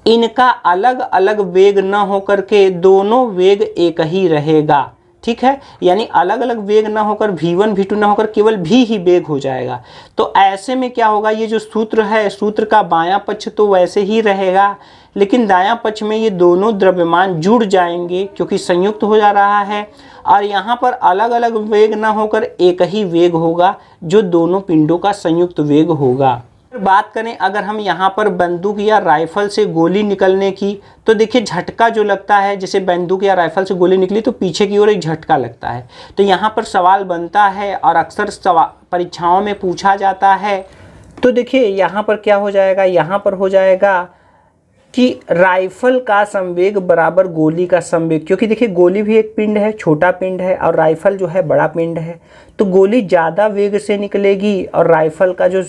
इनका अलग अलग वेग न होकर के दोनों वेग एक ही रहेगा। ठीक है, यानी अलग अलग वेग ना होकर v1 v2 ना होकर केवल v ही वेग हो जाएगा। तो ऐसे में क्या होगा, ये जो सूत्र है, सूत्र का बायां पक्ष तो वैसे ही रहेगा, लेकिन दायां पक्ष में ये दोनों द्रव्यमान जुड़ जाएंगे क्योंकि संयुक्त हो जा रहा है, और यहाँ पर अलग अलग वेग ना होकर एक ही वेग होगा जो दोनों पिंडों का संयुक्त वेग होगा। बात करें अगर हम यहाँ पर बंदूक या राइफल से गोली निकलने की, तो देखिए झटका जो लगता है, जैसे बंदूक या राइफल से गोली निकली तो पीछे की ओर एक झटका लगता है। तो यहाँ पर सवाल बनता है और अक्सर परीक्षाओं में पूछा जाता है। तो देखिए यहाँ पर क्या हो जाएगा, यहाँ पर हो जाएगा कि राइफल का संवेग बराबर गोली का संवेग, क्योंकि देखिए गोली भी एक पिंड है, छोटा पिंड है, और राइफल जो है बड़ा पिंड है। तो गोली ज़्यादा वेग से निकलेगी और राइफल का जो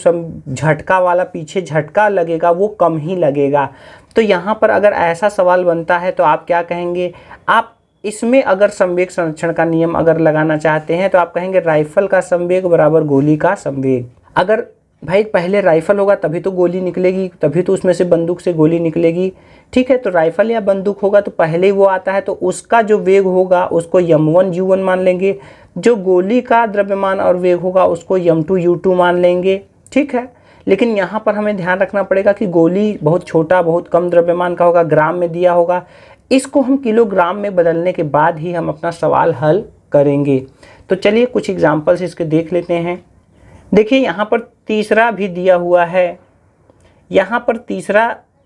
झटका वाला पीछे झटका लगेगा वो कम ही लगेगा। तो यहाँ पर अगर ऐसा सवाल बनता है तो आप क्या कहेंगे, आप इसमें अगर संवेग संरक्षण का नियम अगर लगाना चाहते हैं तो आप कहेंगे राइफल का संवेग बराबर गोली का संवेग। अगर भाई पहले राइफल होगा तभी तो गोली निकलेगी, तभी तो उसमें से बंदूक से गोली निकलेगी। ठीक है, तो राइफल या बंदूक होगा तो पहले ही वो आता है, तो उसका जो वेग होगा उसको m1 u1 मान लेंगे, जो गोली का द्रव्यमान और वेग होगा उसको m2 u2 मान लेंगे। ठीक है, लेकिन यहाँ पर हमें ध्यान रखना पड़ेगा कि गोली बहुत छोटा, बहुत कम द्रव्यमान का होगा, ग्राम में दिया होगा, इसको हम किलोग्राम में बदलने के बाद ही हम अपना सवाल हल करेंगे। तो चलिए कुछ एग्जाम्पल्स इसके देख लेते हैं। देखिए यहाँ पर तीसरा भी दिया हुआ है, यहाँ पर तीसरा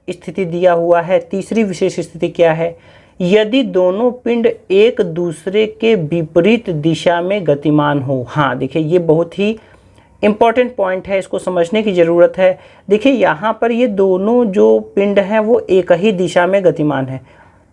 स्थिति दिया हुआ है। तीसरी विशेष स्थिति क्या है, यदि दोनों पिंड एक दूसरे के विपरीत दिशा में गतिमान हो। हाँ देखिए ये बहुत ही इम्पॉर्टेंट पॉइंट है, इसको समझने की ज़रूरत है। देखिए यहाँ पर ये दोनों जो पिंड हैं वो एक ही दिशा में गतिमान है,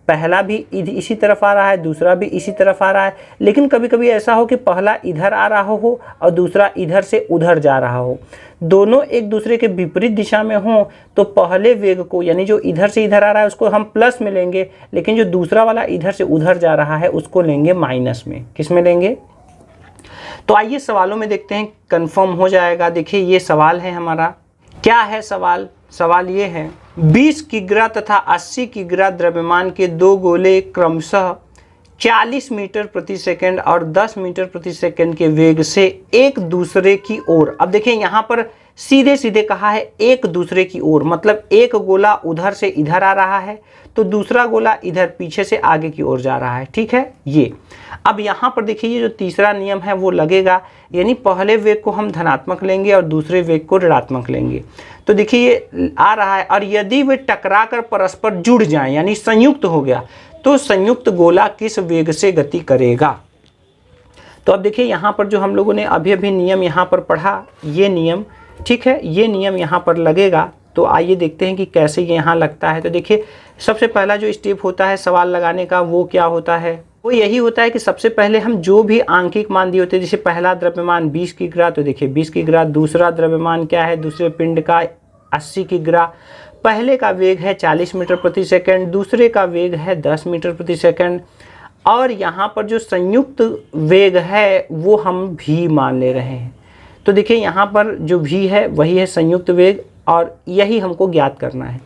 पहला भी इसी तरफ आ रहा है, दूसरा भी इसी तरफ आ रहा है, लेकिन कभी कभी ऐसा हो कि पहला इधर आ रहा हो और दूसरा इधर से उधर जा रहा हो, दोनों एक दूसरे के विपरीत दिशा में हों, तो पहले वेग को यानी जो इधर से इधर आ रहा है उसको हम प्लस में लेंगे, लेकिन जो दूसरा वाला इधर से उधर जा रहा है उसको लेंगे माइनस में। किस में लेंगे, तो आइए सवालों में देखते हैं, कंफर्म हो जाएगा। देखिए ये सवाल है हमारा, क्या है सवाल, सवाल ये है 20 किग्रा तथा 80 किग्रा द्रव्यमान के दो गोले क्रमशः 40 मीटर प्रति सेकंड और 10 मीटर प्रति सेकंड के वेग से एक दूसरे की ओर। अब देखिए यहाँ पर सीधे सीधे कहा है एक दूसरे की ओर, मतलब एक गोला उधर से इधर आ रहा है तो दूसरा गोला इधर पीछे से आगे की ओर जा रहा है। ठीक है, ये अब यहाँ पर देखिए ये जो तीसरा नियम है वो लगेगा, यानी पहले वेग को हम धनात्मक लेंगे और दूसरे वेग को ऋणात्मक लेंगे। तो देखिए ये आ रहा है, और यदि वे टकरा कर परस्पर जुड़ जाएं यानी संयुक्त हो गया तो संयुक्त गोला किस वेग से गति करेगा। तो अब देखिए यहाँ पर जो हम लोगों ने अभी अभी नियम यहाँ पर पढ़ा, ये नियम, ठीक है, ये नियम यहाँ पर लगेगा। तो आइए देखते हैं कि कैसे ये यहाँ लगता है। तो देखिए सबसे पहला जो स्टेप होता है सवाल लगाने का वो क्या होता है, वो यही होता है कि सबसे पहले हम जो भी आंकिक मान दिए होते हैं, जैसे पहला द्रव्यमान 20 किग्रा, तो देखिए 20 किग्रा, दूसरा द्रव्यमान क्या है, दूसरे पिंड का 80 किग्रा, पहले का वेग है 40 मीटर प्रति सेकंड, दूसरे का वेग है 10 मीटर प्रति सेकंड, और यहाँ पर जो संयुक्त वेग है वो हम v मान ले रहे हैं। तो देखिए यहाँ पर जो v है वही है संयुक्त वेग, और यही हमको ज्ञात करना है।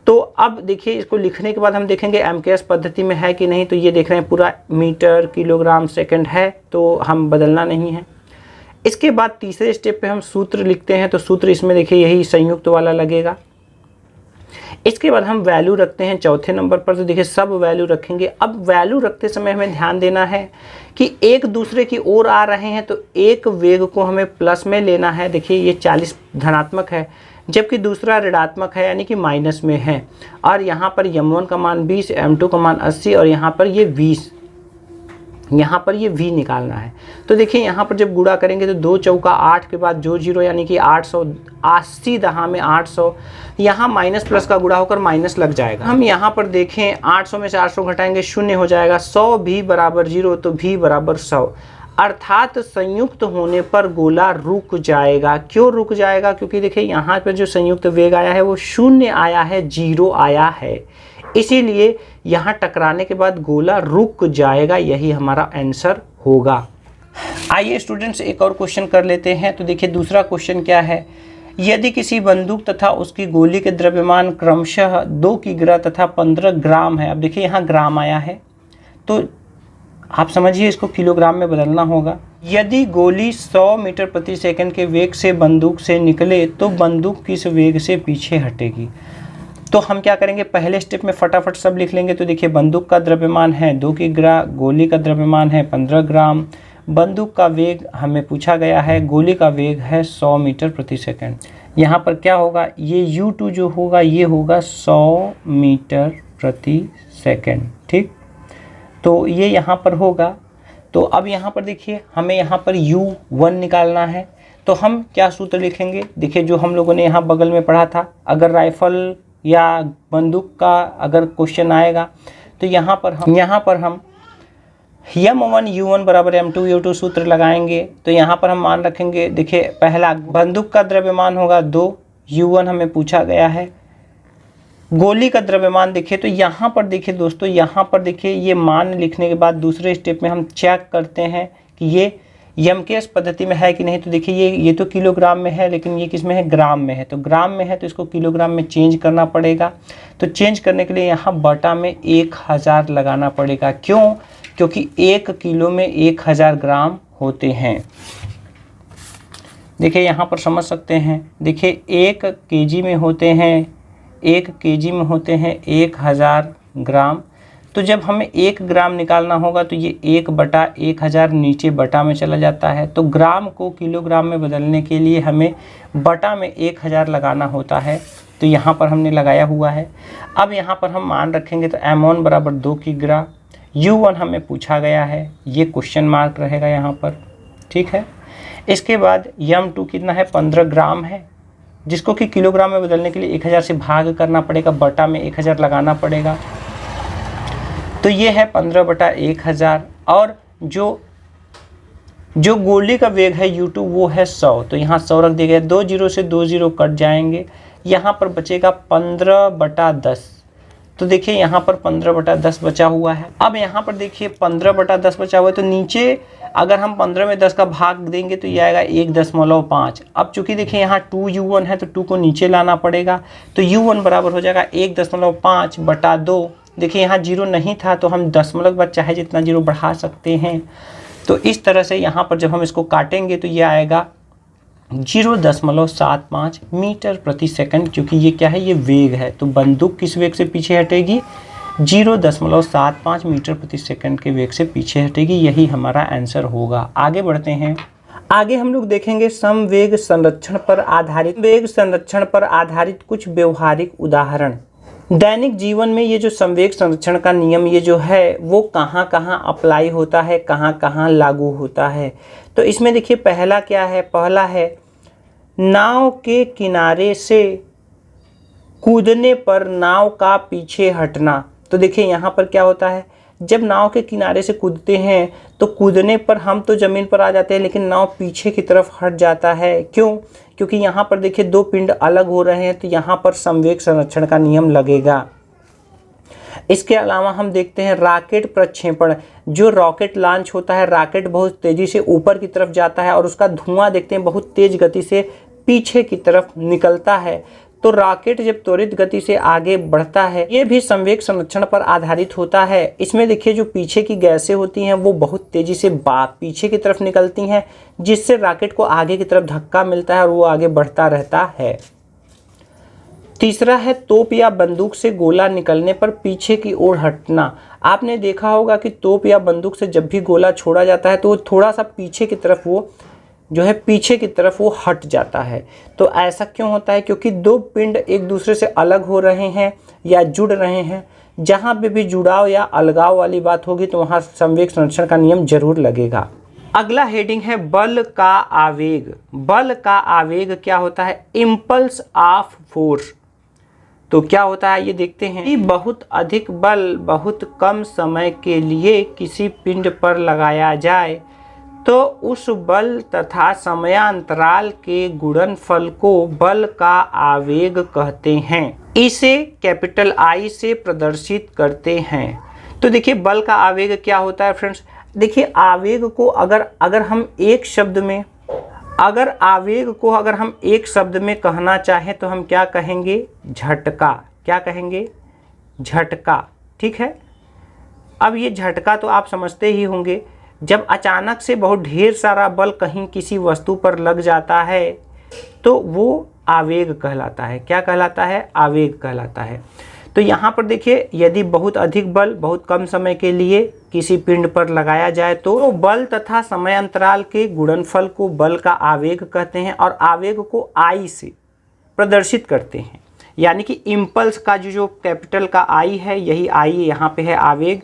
तो अब देखिए इसको लिखने के बाद हम देखेंगे एमकेएस पद्धति में है कि नहीं। तो ये देख रहे हैं पूरा मीटर किलोग्राम सेकंड है, तो हम बदलना नहीं है। इसके बाद तीसरे स्टेप पे हम सूत्र लिखते हैं, तो सूत्र इसमें देखिए यही संयुक्त वाला लगेगा। इसके बाद हम वैल्यू रखते हैं चौथे नंबर पर, तो देखिए सब वैल्यू रखेंगे। अब वैल्यू रखते समय हमें ध्यान देना है कि एक दूसरे की ओर आ रहे हैं तो एक वेग को हमें प्लस में लेना है। देखिए ये 40 धनात्मक है जबकि दूसरा ऋणात्मक है यानी कि माइनस में है, और यहाँ पर m1 का मान 20, m2 का मान 80 और यहाँ पर ये 20, यहाँ पर ये v निकालना है। तो देखिए यहाँ पर जब गुणा करेंगे तो 2 चौका 8 के बाद जो 0 यानी कि 800, 80 दहा में 800, यहाँ माइनस प्लस का गुणा होकर माइनस लग जाएगा। हम यहाँ पर देखें 800 में से 800 घटाएंगे 0 हो जाएगा, 100 भी बराबर 0 तो v बराबर 100। अर्थात संयुक्त होने पर गोला रुक जाएगा। क्यों रुक जाएगा? क्योंकि देखिए यहाँ पर जो संयुक्त वेग आया है वो 0 आया है, 0 आया है, इसीलिए यहाँ टकराने के बाद गोला रुक जाएगा। यही हमारा आंसर होगा। आइए स्टूडेंट्स एक और क्वेश्चन कर लेते हैं। तो देखिए दूसरा क्वेश्चन क्या है, यदि किसी बंदूक तथा उसकी गोली के द्रव्यमान क्रमशः 2 किग्रा तथा 15 ग्राम है। अब देखिए यहाँ ग्राम आया है तो आप समझिए इसको किलोग्राम में बदलना होगा। यदि गोली 100 मीटर प्रति सेकंड के वेग से बंदूक से निकले तो बंदूक किस वेग से पीछे हटेगी? तो हम क्या करेंगे, पहले स्टेप में फटाफट सब लिख लेंगे। तो देखिए बंदूक का द्रव्यमान है 2 किग्रा, गोली का द्रव्यमान है 15 ग्राम, बंदूक का वेग हमें पूछा गया है, गोली का वेग है 100 मीटर प्रति सेकंड। यहाँ पर क्या होगा, ये U2 जो होगा ये होगा 100 मीटर प्रति सेकंड। ठीक, तो ये यहाँ पर होगा। तो अब यहाँ पर देखिए हमें यहाँ पर U1 निकालना है। तो हम क्या सूत्र लिखेंगे, देखिए जो हम लोगों ने यहाँ बगल में पढ़ा था, अगर राइफल या बंदूक का अगर क्वेश्चन आएगा तो यहाँ पर हम M1 U1 बराबर M2 U2 सूत्र लगाएंगे। तो यहाँ पर हम मान रखेंगे, देखिए पहला बंदूक का द्रव्यमान होगा 2, U1 हमें पूछा गया है, गोली का द्रव्यमान देखिए। तो यहाँ पर देखिए दोस्तों, यहाँ पर देखिए ये मान लिखने के बाद दूसरे स्टेप में हम चेक करते हैं कि ये यमकेश पद्धति में है कि नहीं। तो देखिए ये तो किलोग्राम में है, लेकिन ये किस में है, ग्राम में है। तो ग्राम में है तो इसको किलोग्राम में चेंज करना पड़ेगा। तो चेंज करने के लिए यहाँ बटा में 1000 लगाना पड़ेगा। क्यों? क्योंकि 1 किलो में 1000 ग्राम होते हैं। देखिए यहाँ पर समझ सकते हैं, देखिए 1 केजी में होते हैं, 1 केजी में होते हैं 1000 ग्राम। तो जब हमें 1 ग्राम निकालना होगा तो ये 1/1000 नीचे बटा में चला जाता है। तो ग्राम को किलोग्राम में बदलने के लिए हमें बटा में 1000 लगाना होता है। तो यहाँ पर हमने लगाया हुआ है। अब यहाँ पर हम मान रखेंगे तो M1 बराबर 2 किग्रा, U1 हमें पूछा गया है, ये क्वेश्चन मार्क रहेगा यहाँ पर। ठीक है, इसके बाद M2 कितना है, 15 ग्राम है, जिसको कि किलोग्राम में बदलने के लिए 1000 से भाग करना पड़ेगा, बटा में 1000 लगाना पड़ेगा। तो ये है 15/1000। और जो गोली का वेग है U2 वो है 100। तो यहाँ 100 रख दिया गया, 2 0 से 2 0 कट जाएंगे, यहाँ पर बचेगा 15/10। तो देखिए यहाँ पर 15/10 बचा हुआ है। अब यहाँ पर देखिए 15/10 बचा हुआ है, तो नीचे अगर हम 15 में 10 का भाग देंगे तो ये आएगा 1.5। अब चूंकि देखिए यहाँ 2U1 है तो 2 को नीचे लाना पड़ेगा। तो U1 बराबर हो जाएगा 1.5/2। देखिए यहाँ 0 नहीं था तो हम दशमलव के बाद चाहे जितना 0 बढ़ा सकते हैं। तो इस तरह से यहाँ पर जब हम इसको काटेंगे तो ये आएगा 0.75 मीटर प्रति सेकंड, क्योंकि ये क्या है, ये वेग है। तो बंदूक किस वेग से पीछे हटेगी, 0.75 मीटर प्रति सेकंड के वेग से पीछे हटेगी। यही हमारा आंसर होगा। आगे बढ़ते हैं। आगे हम लोग देखेंगे समवेग संरक्षण पर आधारित कुछ व्यवहारिक उदाहरण। दैनिक जीवन में ये जो संवेग संरक्षण का नियम ये जो है वो कहाँ कहाँ अप्लाई होता है, कहाँ कहाँ लागू होता है। तो इसमें देखिए पहला क्या है, पहला है नाव के किनारे से कूदने पर नाव का पीछे हटना। तो देखिए यहाँ पर क्या होता है, जब नाव के किनारे से कूदते हैं तो कूदने पर हम तो ज़मीन पर आ जाते हैं, लेकिन नाव पीछे की तरफ हट जाता है। क्यों? क्योंकि यहाँ पर देखिए 2 पिंड अलग हो रहे हैं, तो यहाँ पर संवेग संरक्षण का नियम लगेगा। इसके अलावा हम देखते हैं रॉकेट प्रक्षेपण। जो रॉकेट लॉन्च होता है, रॉकेट बहुत तेज़ी से ऊपर की तरफ जाता है और उसका धुआं देखते हैं बहुत तेज़ गति से पीछे की तरफ निकलता है। तो रॉकेट जब त्वरित गति से आगे बढ़ता है, ये भी संवेग संरक्षण पर आधारित होता है। इसमें देखिए जो पीछे की गैसें होती हैं वो बहुत तेज़ी से पीछे की तरफ निकलती हैं, जिससे रॉकेट को आगे की तरफ धक्का मिलता है और वो आगे बढ़ता रहता है। तीसरा है तोप या बंदूक से गोला निकलने पर पीछे की ओर हटना। आपने देखा होगा कि तोप या बंदूक से जब भी गोला छोड़ा जाता है तो वो थोड़ा सा पीछे की तरफ वो हट जाता है। तो ऐसा क्यों होता है? क्योंकि 2 पिंड एक दूसरे से अलग हो रहे हैं या जुड़ रहे हैं। जहाँ पे भी जुड़ाव या अलगाव वाली बात होगी तो वहाँ संवेग संरक्षण का नियम जरूर लगेगा। अगला हेडिंग है बल का आवेग। बल का आवेग क्या होता है? Impulse of force. तो क्या होता है ये देखते हैं कि बहुत अधिक बल बहुत कम समय के लिए किसी पिंड पर लगाया जाए तो उस बल तथा समयांतराल के गुणनफल को बल का आवेग कहते हैं। इसे कैपिटल I से प्रदर्शित करते हैं। तो देखिए बल का आवेग क्या होता है फ्रेंड्स। देखिए आवेग को अगर हम एक शब्द में एक शब्द में कहना चाहें तो हम क्या कहेंगे, झटका। क्या कहेंगे, झटका। ठीक है। अब ये झटका तो आप समझते ही होंगे, जब अचानक से बहुत ढेर सारा बल कहीं किसी वस्तु पर लग जाता है तो वो आवेग कहलाता है। क्या कहलाता है, आवेग कहलाता है। तो यहाँ पर देखिए यदि बहुत अधिक बल बहुत कम समय के लिए किसी पिंड पर लगाया जाए तो बल तथा समय अंतराल के गुणनफल को बल का आवेग कहते हैं और आवेग को I से प्रदर्शित करते हैं। यानी कि इम्पल्स का जो कैपिटल का I है, यही I यहाँ पे है आवेग।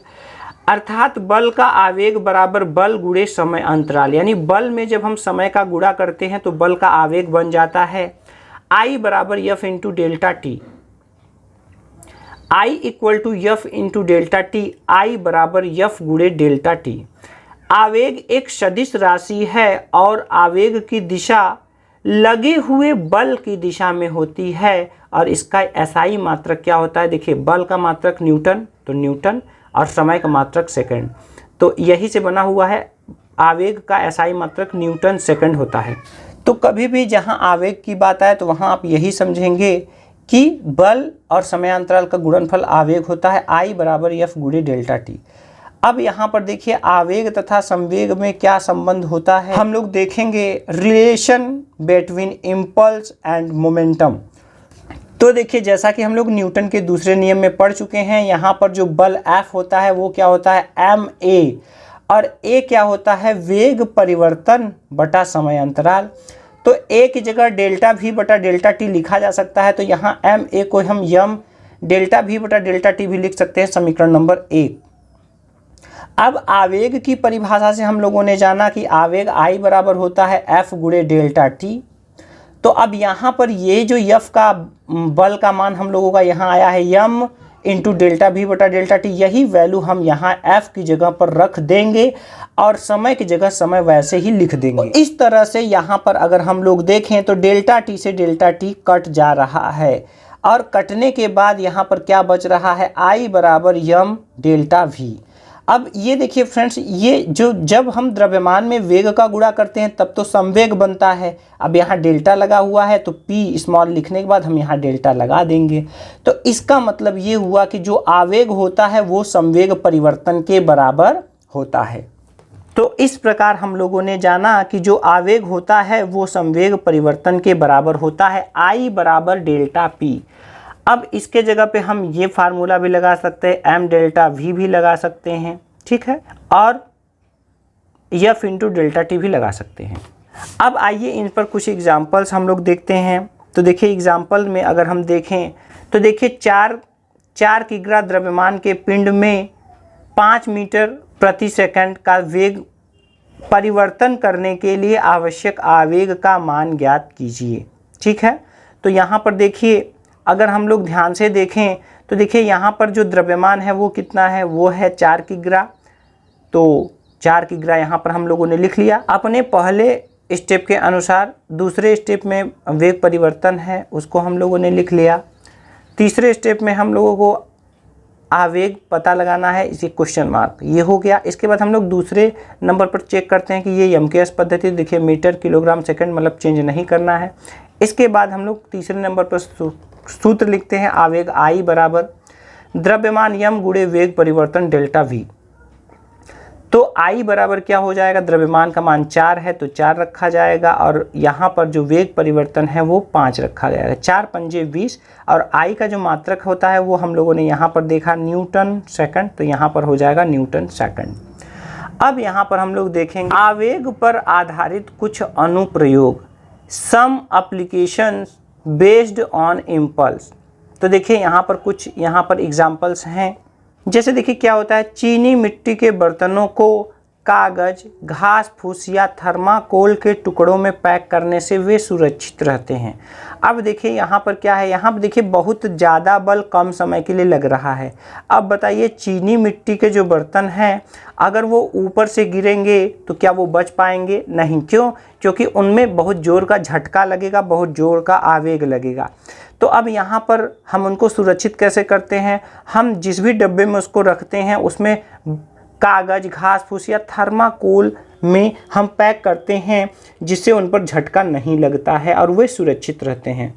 अर्थात बल का आवेग बराबर बल गुणे समय अंतराल। यानी बल में जब हम समय का गुणा करते हैं तो बल का आवेग बन जाता है I बराबर F into delta T. I equal to F into delta T. I बराबर F गुणे डेल्टा टी। आवेग एक सदिश राशि है और आवेग की दिशा लगे हुए बल की दिशा में होती है और इसका SI मात्रक क्या होता है। देखिए बल का मात्रक न्यूटन, तो न्यूटन, और समय का मात्रक सेकंड। तो यही से बना हुआ है, आवेग का SI मात्रक न्यूटन सेकंड होता है। तो कभी भी जहां आवेग की बात आए तो वहां आप यही समझेंगे कि बल और समयांतराल का गुणनफल आवेग होता है I बराबर F गुणे डेल्टा टी। अब यहाँ पर देखिए आवेग तथा संवेग में क्या संबंध होता है, हम लोग देखेंगे relation between impulse and momentum. तो देखिए जैसा कि हम लोग न्यूटन के दूसरे नियम में पढ़ चुके हैं, यहाँ पर जो बल F होता है वो क्या होता है, ma, और a क्या होता है, वेग परिवर्तन बटा समय अंतराल। तो a की जगह डेल्टा v बटा डेल्टा टी लिखा जा सकता है। तो यहाँ ma को हम यम डेल्टा v बटा डेल्टा टी भी लिख सकते हैं, समीकरण नंबर 1। अब आवेग की परिभाषा से हम लोगों ने जाना कि आवेग I बराबर होता है F गुणे डेल्टा टी। तो अब यहाँ पर ये जो F का बल का मान हम लोगों का यहाँ आया है यम इंटू डेल्टा v बटा डेल्टा टी, यही वैल्यू हम यहाँ F की जगह पर रख देंगे और समय की जगह समय वैसे ही लिख देंगे। तो इस तरह से यहाँ पर अगर हम लोग देखें तो डेल्टा टी से डेल्टा टी कट जा रहा है और कटने के बाद यहाँ पर क्या बच रहा है, I बराबर यम डेल्टा v। अब ये देखिए फ्रेंड्स, ये जो जब हम द्रव्यमान में वेग का गुणा करते हैं तब तो संवेग बनता है। अब यहाँ डेल्टा लगा हुआ है तो P स्मॉल लिखने के बाद हम यहाँ डेल्टा लगा देंगे। तो इसका मतलब ये हुआ कि जो आवेग होता है वो संवेग परिवर्तन के बराबर होता है। तो इस प्रकार हम लोगों ने जाना कि जो आवेग होता है वो संवेग परिवर्तन के बराबर होता है, I बराबर डेल्टा P। अब इसके जगह पे हम ये फार्मूला भी लगा सकते हैं, m डेल्टा v भी लगा सकते हैं, ठीक है, और F इंटू डेल्टा टी भी लगा सकते हैं। अब आइए इन पर कुछ एग्जांपल्स हम लोग देखते हैं। तो देखिए एग्जांपल में अगर हम देखें तो देखिए 4 किग्रा द्रव्यमान के पिंड में 5 मीटर प्रति सेकंड का वेग परिवर्तन करने के लिए आवश्यक आवेग का मान ज्ञात कीजिए। ठीक है, तो यहाँ पर देखिए अगर हम लोग ध्यान से देखें तो देखिए यहाँ पर जो द्रव्यमान है वो कितना है, वो है 4 किग्रा। तो 4 किग्रा यहाँ पर हम लोगों ने लिख लिया। अपने पहले स्टेप के अनुसार दूसरे स्टेप में वेग परिवर्तन है उसको हम लोगों ने लिख लिया। तीसरे स्टेप में हम लोगों को आवेग पता लगाना है, इसी क्वेश्चन मार्क, ये हो गया। इसके बाद हम लोग दूसरे नंबर पर चेक करते हैं कि ये एमकेएस पद्धति, देखिए मीटर किलोग्राम सेकंड, मतलब चेंज नहीं करना है। इसके बाद हम लोग तीसरे नंबर पर सूत्र लिखते हैं, आवेग I बराबर द्रव्यमान यम गुणे वेग परिवर्तन डेल्टा v। तो I बराबर क्या हो जाएगा, द्रव्यमान का मान 4 है तो 4 रखा जाएगा और यहाँ पर जो वेग परिवर्तन है वो 5 रखा जाएगा। 4 पंजे 20 और I का जो मात्रक होता है वो हम लोगों ने यहाँ पर देखा न्यूटन सेकंड, तो यहाँ पर हो जाएगा न्यूटन सेकंड। अब यहाँ पर हम लोग देखेंगे आवेग पर आधारित कुछ अनुप्रयोग, some applications based on impulse. तो देखिए यहाँ पर एग्जाम्पल्स हैं। जैसे देखिए क्या होता है, चीनी मिट्टी के बर्तनों को कागज, घास फूस या थर्माकोल के टुकड़ों में पैक करने से वे सुरक्षित रहते हैं। अब देखिए यहाँ पर क्या है, यहाँ पर देखिए बहुत ज़्यादा बल कम समय के लिए लग रहा है। अब बताइए चीनी मिट्टी के जो बर्तन हैं अगर वो ऊपर से गिरेंगे तो क्या वो बच पाएंगे? नहीं। क्यों? क्योंकि उनमें बहुत ज़ोर का झटका लगेगा, बहुत ज़ोर का आवेग लगेगा। तो अब यहाँ पर हम उनको सुरक्षित कैसे करते हैं? हम जिस भी डब्बे में उसको रखते हैं उसमें कागज, घास फूस या थर्माकोल में हम पैक करते हैं जिससे उन पर झटका नहीं लगता है और वे सुरक्षित रहते हैं।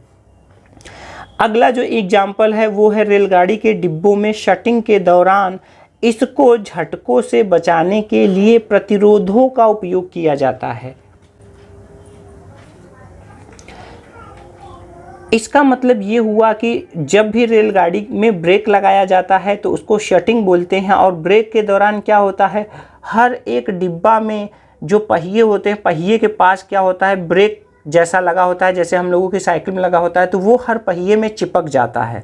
अगला जो एग्जाम्पल है वो है रेलगाड़ी के डिब्बों में शटिंग के दौरान इसको झटकों से बचाने के लिए प्रतिरोधों का उपयोग किया जाता है। इसका मतलब ये हुआ कि जब भी रेलगाड़ी में ब्रेक लगाया जाता है तो उसको शटिंग बोलते हैं। और ब्रेक के दौरान क्या होता है, हर एक डिब्बा में जो पहिए होते हैं, पहिए के पास क्या होता है, ब्रेक जैसा लगा होता है, जैसे हम लोगों की साइकिल में लगा होता है, तो वो हर पहिए में चिपक जाता है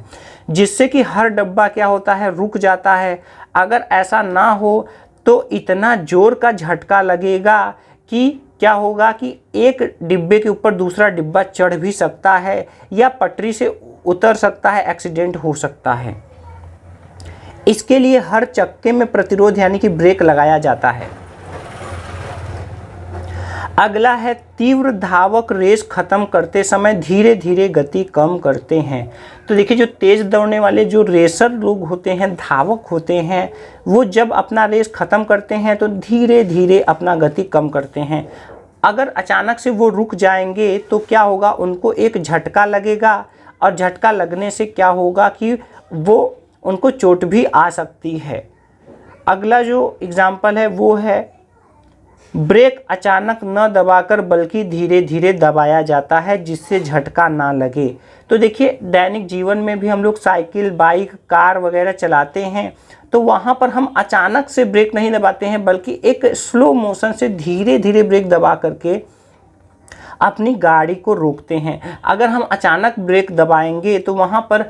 जिससे कि हर डब्बा क्या होता है, रुक जाता है। अगर ऐसा ना हो तो इतना जोर का झटका लगेगा कि क्या होगा कि एक डिब्बे के ऊपर दूसरा डिब्बा चढ़ भी सकता है या पटरी से उतर सकता है, एक्सीडेंट हो सकता है। इसके लिए हर चक्के में प्रतिरोध यानी कि ब्रेक लगाया जाता है। अगला है तीव्र धावक रेस खत्म करते समय धीरे धीरे गति कम करते हैं। तो देखिए जो तेज दौड़ने वाले जो रेसर लोग होते हैं, धावक होते हैं, वो जब अपना रेस ख़त्म करते हैं तो धीरे धीरे अपना गति कम करते हैं। अगर अचानक से वो रुक जाएंगे तो क्या होगा, उनको एक झटका लगेगा और झटका लगने से क्या होगा कि वो उनको चोट भी आ सकती है। अगला जो एग्जाम्पल है वो है ब्रेक अचानक न दबाकर बल्कि धीरे धीरे दबाया जाता है जिससे झटका ना लगे। तो देखिए दैनिक जीवन में भी हम लोग साइकिल, बाइक, कार वगैरह चलाते हैं तो वहाँ पर हम अचानक से ब्रेक नहीं दबाते हैं बल्कि एक स्लो मोशन से धीरे धीरे ब्रेक दबा करके अपनी गाड़ी को रोकते हैं। अगर हम अचानक ब्रेक दबाएंगे तो वहाँ पर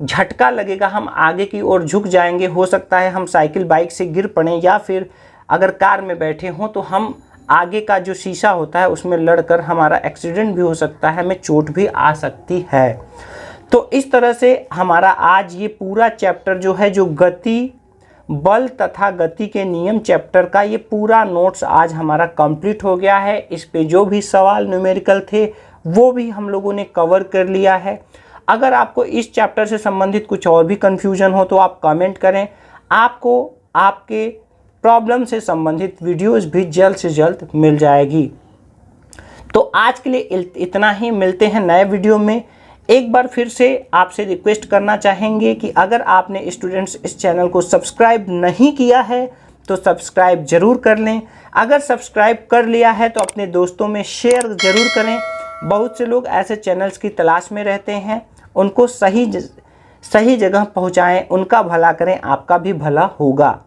झटका लगेगा, हम आगे की ओर झुक जाएंगे, हो सकता है हम साइकिल बाइक से गिर पड़ें या फिर अगर कार में बैठे हों तो हम आगे का जो शीशा होता है उसमें लड़कर हमारा एक्सीडेंट भी हो सकता है, हमें चोट भी आ सकती है। तो इस तरह से हमारा आज ये पूरा चैप्टर जो है, जो गति, बल तथा गति के नियम चैप्टर का ये पूरा नोट्स आज हमारा कंप्लीट हो गया है। इस पे जो भी सवाल न्यूमेरिकल थे वो भी हम लोगों ने कवर कर लिया है। अगर आपको इस चैप्टर से संबंधित कुछ और भी कन्फ्यूजन हो तो आप कमेंट करें। आपको आपके प्रॉब्लम से संबंधित वीडियोस भी जल्द से जल्द मिल जाएगी। तो आज के लिए इतना ही, मिलते हैं नए वीडियो में। एक बार फिर से आपसे रिक्वेस्ट करना चाहेंगे कि अगर आपने स्टूडेंट्स इस चैनल को सब्सक्राइब नहीं किया है तो सब्सक्राइब ज़रूर कर लें। अगर सब्सक्राइब कर लिया है तो अपने दोस्तों में शेयर ज़रूर करें। बहुत से लोग ऐसे चैनल्स की तलाश में रहते हैं, उनको सही जगह पहुंचाएं, उनका भला करें, आपका भी भला होगा।